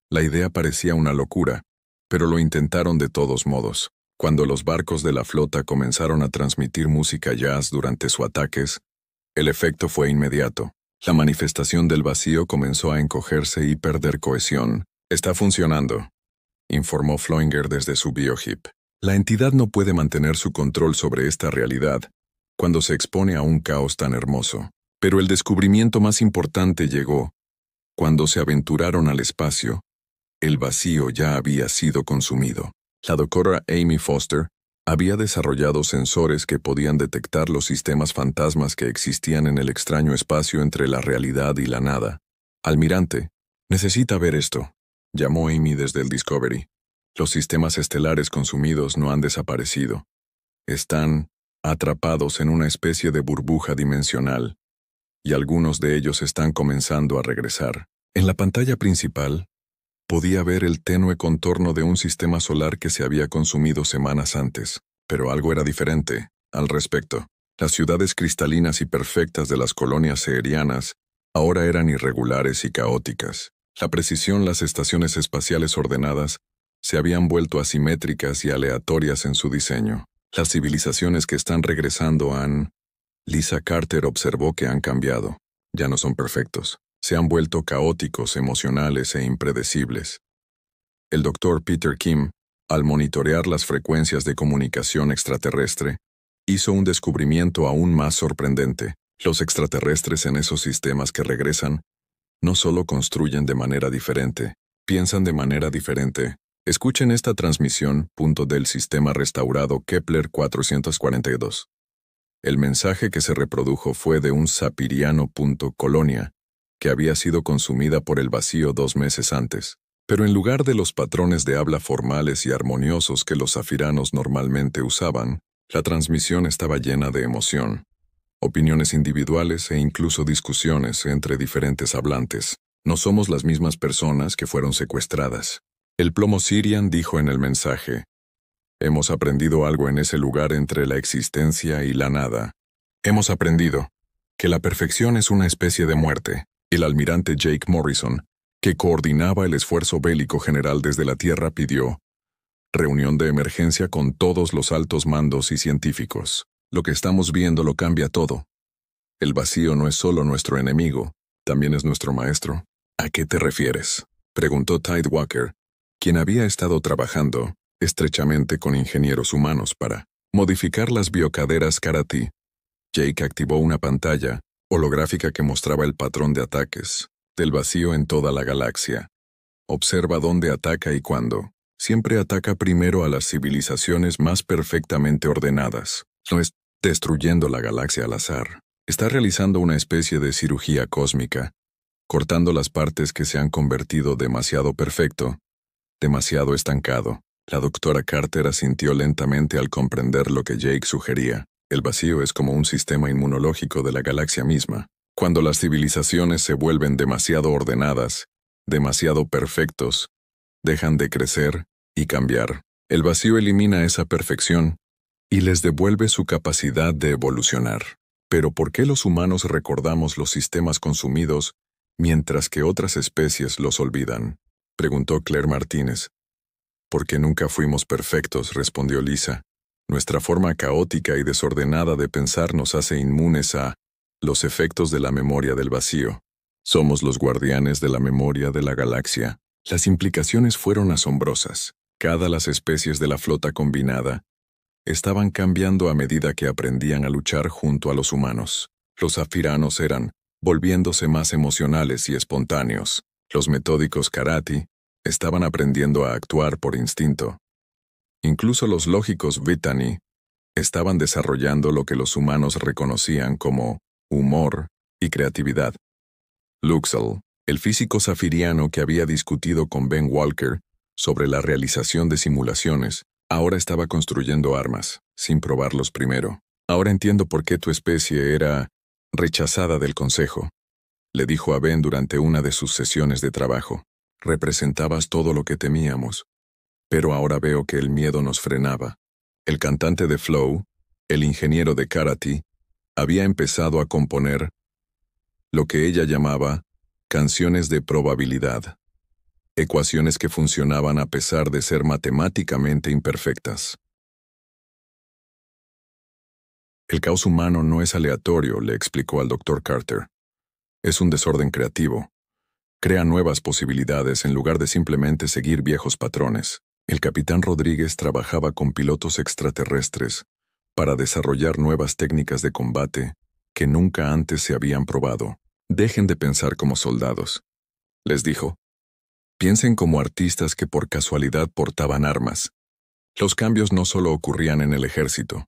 Speaker 1: La idea parecía una locura, pero lo intentaron de todos modos. Cuando los barcos de la flota comenzaron a transmitir música jazz durante sus ataques, el efecto fue inmediato. La manifestación del vacío comenzó a encogerse y perder cohesión. «Está funcionando», informó Floinger desde su biohip. «La entidad no puede mantener su control sobre esta realidad cuando se expone a un caos tan hermoso. Pero el descubrimiento más importante llegó cuando se aventuraron al espacio. El vacío ya había sido consumido. La doctora Amy Foster había desarrollado sensores que podían detectar los sistemas fantasmas que existían en el extraño espacio entre la realidad y la nada. «Almirante, necesita ver esto», llamó Amy desde el Discovery. «Los sistemas estelares consumidos no han desaparecido. Están atrapados en una especie de burbuja dimensional, y algunos de ellos están comenzando a regresar. En la pantalla principal, podía ver el tenue contorno de un sistema solar que se había consumido semanas antes, pero algo era diferente al respecto. Las ciudades cristalinas y perfectas de las colonias seerianas ahora eran irregulares y caóticas. La precisión, las estaciones espaciales ordenadas, se habían vuelto asimétricas y aleatorias en su diseño. Las civilizaciones que están regresando Lisa Carter observó que han cambiado. Ya no son perfectos. Se han vuelto caóticos, emocionales e impredecibles. El Dr. Peter Kim, al monitorear las frecuencias de comunicación extraterrestre, hizo un descubrimiento aún más sorprendente. Los extraterrestres en esos sistemas que regresan no solo construyen de manera diferente, piensan de manera diferente. Escuchen esta transmisión, del sistema restaurado Kepler 442. El mensaje que se reprodujo fue de un sapiriano. Colonia, que había sido consumida por el vacío 2 meses antes. Pero en lugar de los patrones de habla formales y armoniosos que los zafiranos normalmente usaban, la transmisión estaba llena de emoción, opiniones individuales e incluso discusiones entre diferentes hablantes. No somos las mismas personas que fueron secuestradas. El plomo Sirian dijo en el mensaje: hemos aprendido algo en ese lugar entre la existencia y la nada. Hemos aprendido que la perfección es una especie de muerte. El almirante Jake Morrison, que coordinaba el esfuerzo bélico general desde la Tierra, pidió reunión de emergencia con todos los altos mandos y científicos. Lo que estamos viendo lo cambia todo. El vacío no es solo nuestro enemigo, también es nuestro maestro. ¿A qué te refieres?, preguntó Tidewalker, quien había estado trabajando estrechamente con ingenieros humanos para modificar las biocaderas Karati. Jake activó una pantalla holográfica que mostraba el patrón de ataques del vacío en toda la galaxia. Observa dónde ataca y cuándo. Siempre ataca primero a las civilizaciones más perfectamente ordenadas. No es destruyendo la galaxia al azar. Está realizando una especie de cirugía cósmica, cortando las partes que se han convertido demasiado perfecto, demasiado estancado. La doctora Carter asintió lentamente al comprender lo que Jake sugería. El vacío es como un sistema inmunológico de la galaxia misma. Cuando las civilizaciones se vuelven demasiado ordenadas, demasiado perfectos, dejan de crecer y cambiar. El vacío elimina esa perfección y les devuelve su capacidad de evolucionar. Pero ¿por qué los humanos recordamos los sistemas consumidos mientras que otras especies los olvidan?, preguntó Claire Martínez. Porque nunca fuimos perfectos, respondió Lisa. Nuestra forma caótica y desordenada de pensar nos hace inmunes a los efectos de la memoria del vacío. Somos los guardianes de la memoria de la galaxia. Las implicaciones fueron asombrosas. Las especies de la flota combinada estaban cambiando a medida que aprendían a luchar junto a los humanos. Los zafiranos eran volviéndose más emocionales y espontáneos. Los metódicos Karati estaban aprendiendo a actuar por instinto. Incluso los lógicos Vitani estaban desarrollando lo que los humanos reconocían como humor y creatividad. Luxel, el físico zafiriano que había discutido con Ben Walker sobre la realización de simulaciones, ahora estaba construyendo armas, sin probarlos primero. Ahora entiendo por qué tu especie era rechazada del Consejo, le dijo a Ben durante una de sus sesiones de trabajo. Representabas todo lo que temíamos. Pero ahora veo que el miedo nos frenaba. El cantante de Flow, el ingeniero de Karati, había empezado a componer lo que ella llamaba canciones de probabilidad, ecuaciones que funcionaban a pesar de ser matemáticamente imperfectas. El caos humano no es aleatorio, le explicó al Dr. Carter. Es un desorden creativo. Crea nuevas posibilidades en lugar de simplemente seguir viejos patrones. El capitán Rodríguez trabajaba con pilotos extraterrestres para desarrollar nuevas técnicas de combate que nunca antes se habían probado. Dejen de pensar como soldados, les dijo. Piensen como artistas que por casualidad portaban armas. Los cambios no solo ocurrían en el ejército.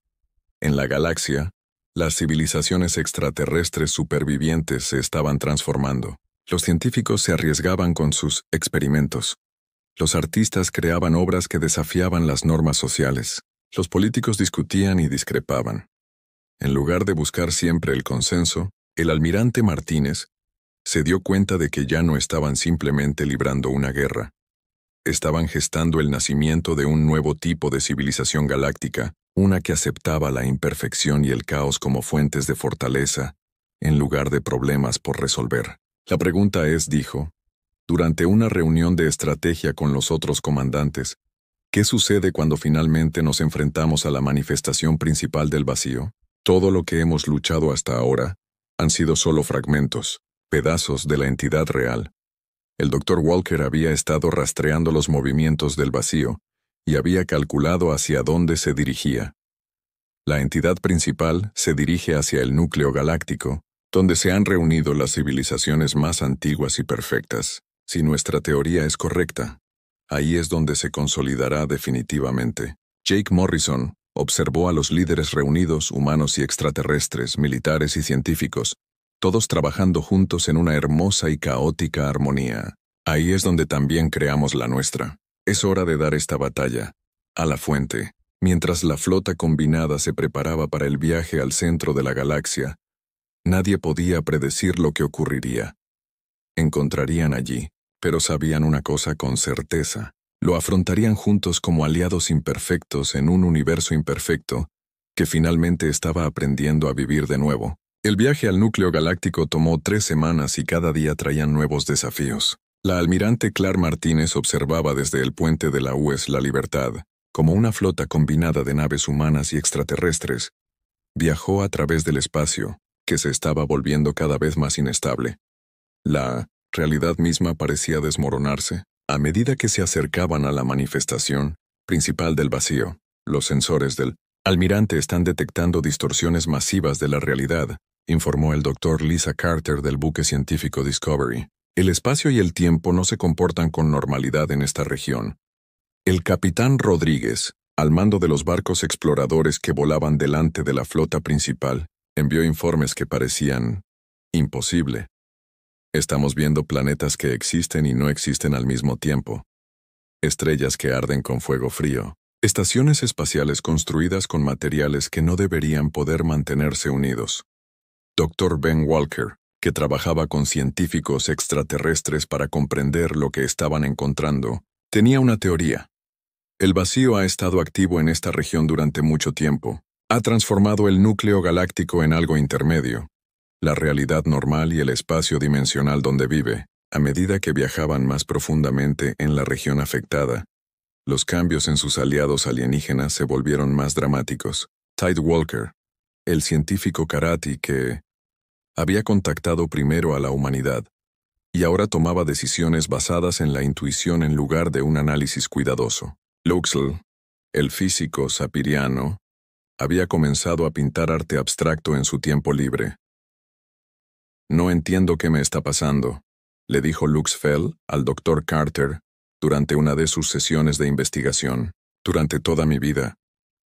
Speaker 1: En la galaxia, las civilizaciones extraterrestres supervivientes se estaban transformando. Los científicos se arriesgaban con sus experimentos. Los artistas creaban obras que desafiaban las normas sociales. Los políticos discutían y discrepaban. En lugar de buscar siempre el consenso, el almirante Martínez se dio cuenta de que ya no estaban simplemente librando una guerra. Estaban gestando el nacimiento de un nuevo tipo de civilización galáctica, una que aceptaba la imperfección y el caos como fuentes de fortaleza, en lugar de problemas por resolver. La pregunta es, dijo, durante una reunión de estrategia con los otros comandantes, ¿qué sucede cuando finalmente nos enfrentamos a la manifestación principal del vacío? Todo lo que hemos luchado hasta ahora han sido solo fragmentos, pedazos de la entidad real. El Dr. Walker había estado rastreando los movimientos del vacío y había calculado hacia dónde se dirigía. La entidad principal se dirige hacia el núcleo galáctico, donde se han reunido las civilizaciones más antiguas y perfectas. Si nuestra teoría es correcta, ahí es donde se consolidará definitivamente. Jake Morrison observó a los líderes reunidos, humanos y extraterrestres, militares y científicos, todos trabajando juntos en una hermosa y caótica armonía. Ahí es donde también creamos la nuestra. Es hora de dar esta batalla a la fuente. Mientras la flota combinada se preparaba para el viaje al centro de la galaxia, nadie podía predecir lo que ocurriría. Encontrarían allí, pero sabían una cosa con certeza. Lo afrontarían juntos como aliados imperfectos en un universo imperfecto que finalmente estaba aprendiendo a vivir de nuevo. El viaje al núcleo galáctico tomó 3 semanas y cada día traían nuevos desafíos. La almirante Clark Martínez observaba desde el puente de la UES La Libertad, como una flota combinada de naves humanas y extraterrestres, viajó a través del espacio, que se estaba volviendo cada vez más inestable. La realidad misma parecía desmoronarse. A medida que se acercaban a la manifestación principal del vacío, los sensores del almirante están detectando distorsiones masivas de la realidad, informó el Dr. Lisa Carter del buque científico Discovery. El espacio y el tiempo no se comportan con normalidad en esta región. El capitán Rodríguez, al mando de los barcos exploradores que volaban delante de la flota principal, envió informes que parecían imposible. Estamos viendo planetas que existen y no existen al mismo tiempo. Estrellas que arden con fuego frío. Estaciones espaciales construidas con materiales que no deberían poder mantenerse unidos. Dr. Ben Walker, que trabajaba con científicos extraterrestres para comprender lo que estaban encontrando, tenía una teoría. El vacío ha estado activo en esta región durante mucho tiempo. Ha transformado el núcleo galáctico en algo intermedio. La realidad normal y el espacio dimensional donde vive, a medida que viajaban más profundamente en la región afectada. Los cambios en sus aliados alienígenas se volvieron más dramáticos. Tide Walker, el científico Karate que había contactado primero a la humanidad, y ahora tomaba decisiones basadas en la intuición en lugar de un análisis cuidadoso. Luxel, el físico sapiriano, había comenzado a pintar arte abstracto en su tiempo libre. No entiendo qué me está pasando, le dijo Luxfeld al Dr. Carter durante una de sus sesiones de investigación. Durante toda mi vida,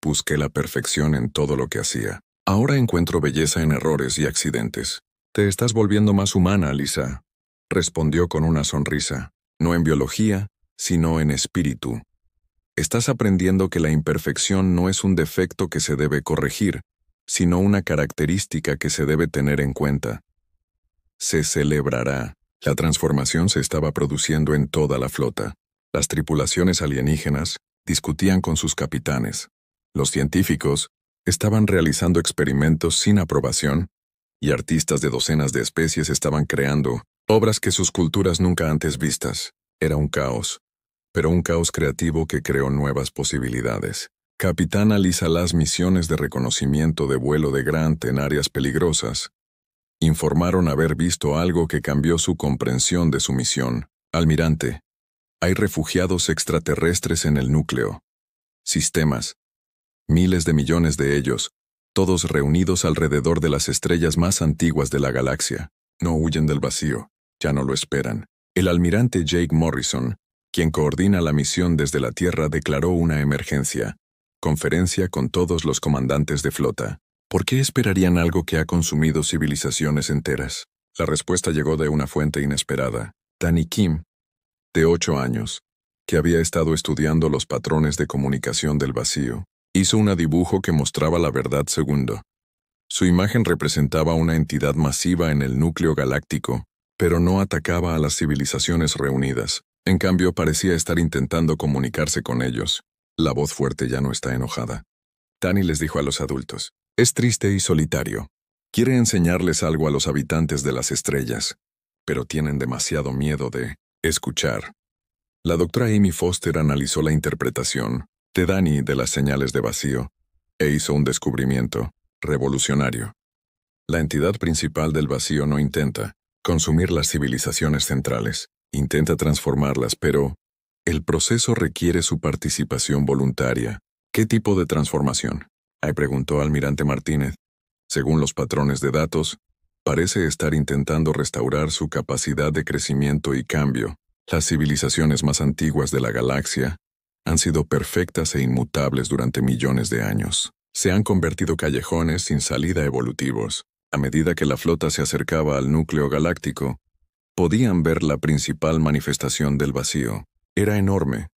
Speaker 1: busqué la perfección en todo lo que hacía. Ahora encuentro belleza en errores y accidentes. Te estás volviendo más humana, Lisa, respondió con una sonrisa. No en biología, sino en espíritu. Estás aprendiendo que la imperfección no es un defecto que se debe corregir, sino una característica que se debe tener en cuenta. Se celebrará. La transformación se estaba produciendo en toda la flota. Las tripulaciones alienígenas discutían con sus capitanes. Los científicos estaban realizando experimentos sin aprobación, y artistas de docenas de especies estaban creando obras que sus culturas nunca antes vistas. Era un caos, pero un caos creativo que creó nuevas posibilidades. Capitán Lisa, las misiones de reconocimiento de vuelo de Grant en áreas peligrosas informaron haber visto algo que cambió su comprensión de su misión. Almirante, hay refugiados extraterrestres en el núcleo. Sistemas. Miles de millones de ellos, todos reunidos alrededor de las estrellas más antiguas de la galaxia. No huyen del vacío, ya no lo esperan. El almirante Jake Morrison, quien coordina la misión desde la Tierra, declaró una emergencia. Conferencia con todos los comandantes de flota. ¿Por qué esperarían algo que ha consumido civilizaciones enteras? La respuesta llegó de una fuente inesperada. Danny Kim, de 8 años, que había estado estudiando los patrones de comunicación del vacío. Hizo un dibujo que mostraba la verdad segundo. Su imagen representaba una entidad masiva en el núcleo galáctico, pero no atacaba a las civilizaciones reunidas. En cambio, parecía estar intentando comunicarse con ellos. La voz fuerte ya no está enojada. Tani les dijo a los adultos: es triste y solitario. Quiere enseñarles algo a los habitantes de las estrellas, pero tienen demasiado miedo de escuchar. La doctora Amy Foster analizó la interpretación de Dani de las señales de vacío e hizo un descubrimiento revolucionario. La entidad principal del vacío no intenta consumir las civilizaciones centrales, intenta transformarlas, pero el proceso requiere su participación voluntaria. ¿Qué tipo de transformación?, preguntó Almirante Martínez. Según los patrones de datos, parece estar intentando restaurar su capacidad de crecimiento y cambio. Las civilizaciones más antiguas de la galaxia han sido perfectas e inmutables durante millones de años. Se han convertido callejones sin salida evolutivos. A medida que la flota se acercaba al núcleo galáctico, podían ver la principal manifestación del vacío. Era enorme,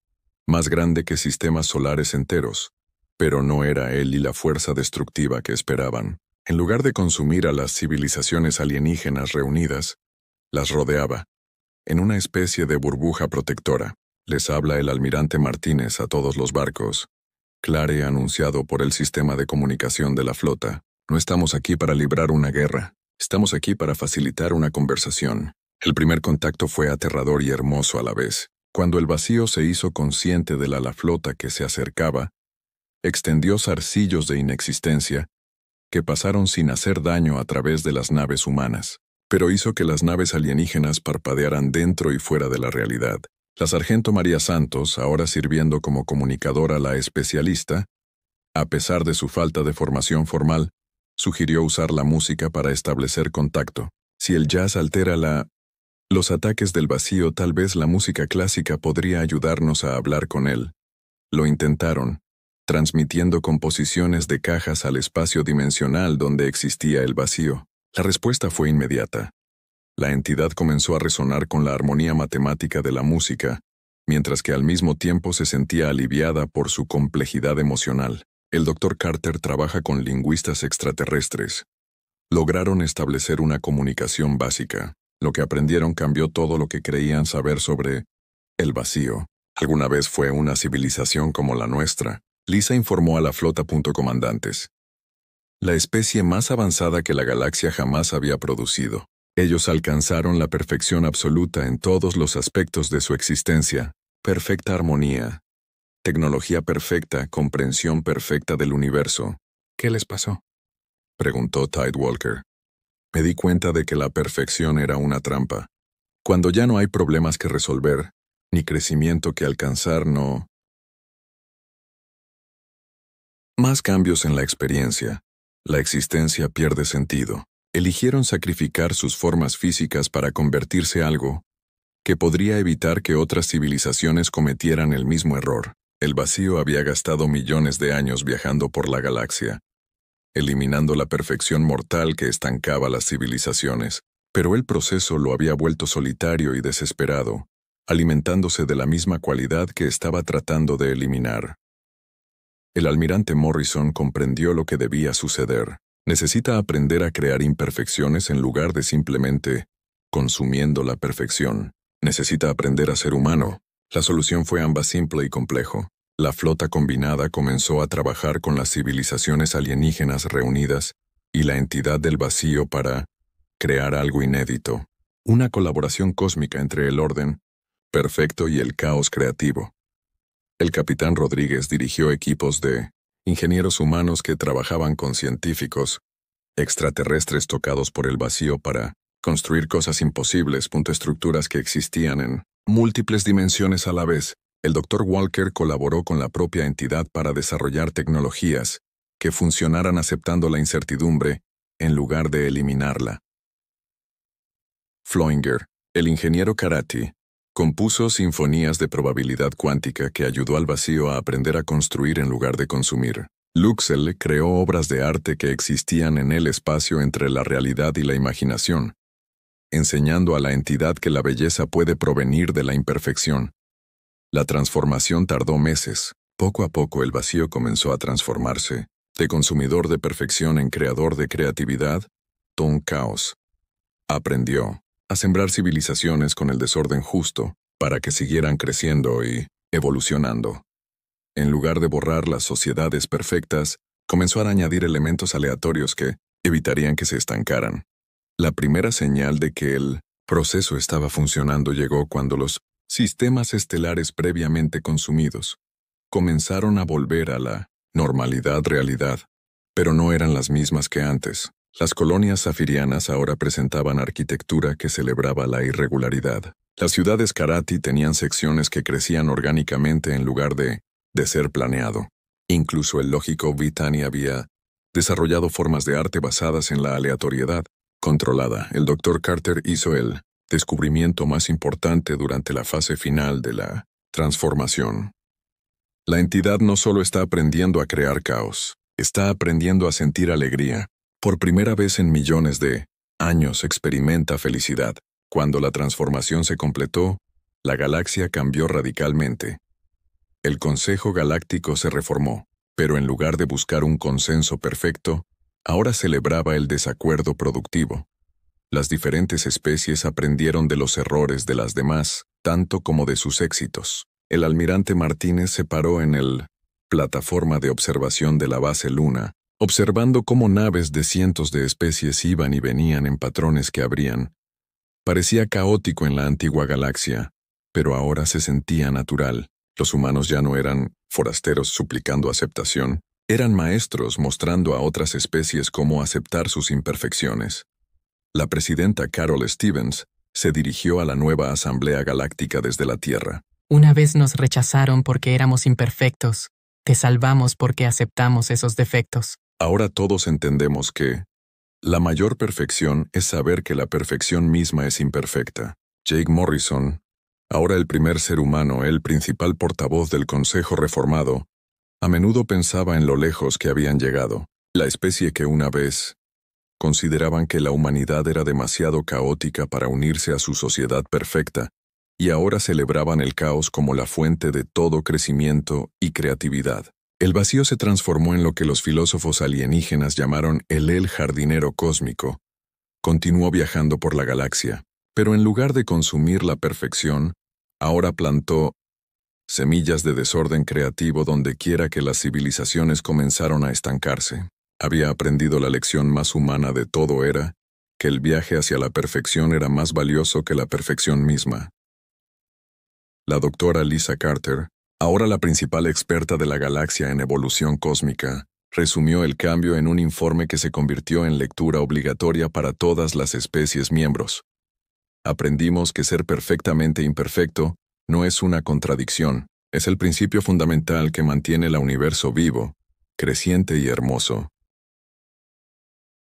Speaker 1: más grande que sistemas solares enteros, pero no era él y la fuerza destructiva que esperaban. En lugar de consumir a las civilizaciones alienígenas reunidas, las rodeaba, en una especie de burbuja protectora. Les habla el almirante Martínez a todos los barcos. Clare anunciado por el sistema de comunicación de la flota. No estamos aquí para librar una guerra. Estamos aquí para facilitar una conversación. El primer contacto fue aterrador y hermoso a la vez. Cuando el vacío se hizo consciente de la flota que se acercaba, extendió zarcillos de inexistencia que pasaron sin hacer daño a través de las naves humanas, pero hizo que las naves alienígenas parpadearan dentro y fuera de la realidad. La sargento María Santos, ahora sirviendo como comunicadora la especialista, a pesar de su falta de formación formal, sugirió usar la música para establecer contacto. Si el jazz altera los ataques del vacío, tal vez la música clásica podría ayudarnos a hablar con él. Lo intentaron, transmitiendo composiciones de cajas al espacio dimensional donde existía el vacío. La respuesta fue inmediata. La entidad comenzó a resonar con la armonía matemática de la música, mientras que al mismo tiempo se sentía aliviada por su complejidad emocional. El Dr. Carter trabaja con lingüistas extraterrestres. Lograron establecer una comunicación básica. Lo que aprendieron cambió todo lo que creían saber sobre el vacío. ¿Alguna vez fue una civilización como la nuestra?, Lisa informó a la flota. Comandantes. La especie más avanzada que la galaxia jamás había producido. Ellos alcanzaron la perfección absoluta en todos los aspectos de su existencia. Perfecta armonía, tecnología perfecta, comprensión perfecta del universo. ¿Qué les pasó?, preguntó Tidewalker. Me di cuenta de que la perfección era una trampa. Cuando ya no hay problemas que resolver, ni crecimiento que alcanzar, no. Más cambios en la experiencia. La existencia pierde sentido. Eligieron sacrificar sus formas físicas para convertirse en algo que podría evitar que otras civilizaciones cometieran el mismo error. El vacío había gastado millones de años viajando por la galaxia, eliminando la perfección mortal que estancaba las civilizaciones, pero el proceso lo había vuelto solitario y desesperado, alimentándose de la misma cualidad que estaba tratando de eliminar. El almirante Morrison comprendió lo que debía suceder. Necesita aprender a crear imperfecciones en lugar de simplemente consumiendo la perfección. Necesita aprender a ser humano. La solución fue ambas simple y complejo. La flota combinada comenzó a trabajar con las civilizaciones alienígenas reunidas y la entidad del vacío para crear algo inédito. Una colaboración cósmica entre el orden perfecto y el caos creativo. El capitán Rodríguez dirigió equipos de ingenieros humanos que trabajaban con científicos extraterrestres tocados por el vacío para construir cosas imposibles, estructuras que existían en múltiples dimensiones a la vez. El Dr. Walker colaboró con la propia entidad para desarrollar tecnologías que funcionaran aceptando la incertidumbre en lugar de eliminarla. Floinger, el ingeniero Karate, compuso sinfonías de probabilidad cuántica que ayudó al vacío a aprender a construir en lugar de consumir. Luxel creó obras de arte que existían en el espacio entre la realidad y la imaginación, enseñando a la entidad que la belleza puede provenir de la imperfección. La transformación tardó meses, Poco a poco el vacío comenzó a transformarse, de consumidor de perfección en creador de creatividad, todo un caos. Aprendió a sembrar civilizaciones con el desorden justo para que siguieran creciendo y evolucionando. En lugar de borrar las sociedades perfectas, comenzó a añadir elementos aleatorios que evitarían que se estancaran. La primera señal de que el proceso estaba funcionando llegó cuando los sistemas estelares previamente consumidos comenzaron a volver a la normalidad realidad, pero no eran las mismas que antes. Las colonias zafirianas ahora presentaban arquitectura que celebraba la irregularidad. Las ciudades Karati tenían secciones que crecían orgánicamente en lugar de ser planeado. Incluso el lógico Vitani había desarrollado formas de arte basadas en la aleatoriedad controlada. El Dr. Carter hizo el descubrimiento más importante durante la fase final de la transformación. La entidad no solo está aprendiendo a crear caos, está aprendiendo a sentir alegría. Por primera vez en millones de años experimenta felicidad. Cuando la transformación se completó, la galaxia cambió radicalmente. El Consejo Galáctico se reformó, pero en lugar de buscar un consenso perfecto, ahora celebraba el desacuerdo productivo. Las diferentes especies aprendieron de los errores de las demás, tanto como de sus éxitos. El almirante Martínez se paró en el plataforma de observación de la base Luna, observando cómo naves de cientos de especies iban y venían en patrones que abrían. Parecía caótico en la antigua galaxia, pero ahora se sentía natural. Los humanos ya no eran forasteros suplicando aceptación, eran maestros mostrando a otras especies cómo aceptar sus imperfecciones. La presidenta Carol Stevens se dirigió a la nueva Asamblea Galáctica desde la Tierra.
Speaker 2: Una vez nos rechazaron porque éramos imperfectos. Te salvamos porque aceptamos esos defectos.
Speaker 1: Ahora todos entendemos que la mayor perfección es saber que la perfección misma es imperfecta. Jake Morrison, ahora el primer ser humano, el principal portavoz del Consejo Reformado, a menudo pensaba en lo lejos que habían llegado. La especie que una vez consideraban que la humanidad era demasiado caótica para unirse a su sociedad perfecta, y ahora celebraban el caos como la fuente de todo crecimiento y creatividad. El vacío se transformó en lo que los filósofos alienígenas llamaron el jardinero cósmico. Continuó viajando por la galaxia, pero en lugar de consumir la perfección, ahora plantó semillas de desorden creativo donde quiera que las civilizaciones comenzaron a estancarse. Había aprendido la lección más humana de todo era que el viaje hacia la perfección era más valioso que la perfección misma. La doctora Lisa Carter, ahora la principal experta de la galaxia en evolución cósmica, resumió el cambio en un informe que se convirtió en lectura obligatoria para todas las especies miembros. Aprendimos que ser perfectamente imperfecto no es una contradicción, es el principio fundamental que mantiene el universo vivo, creciente y hermoso.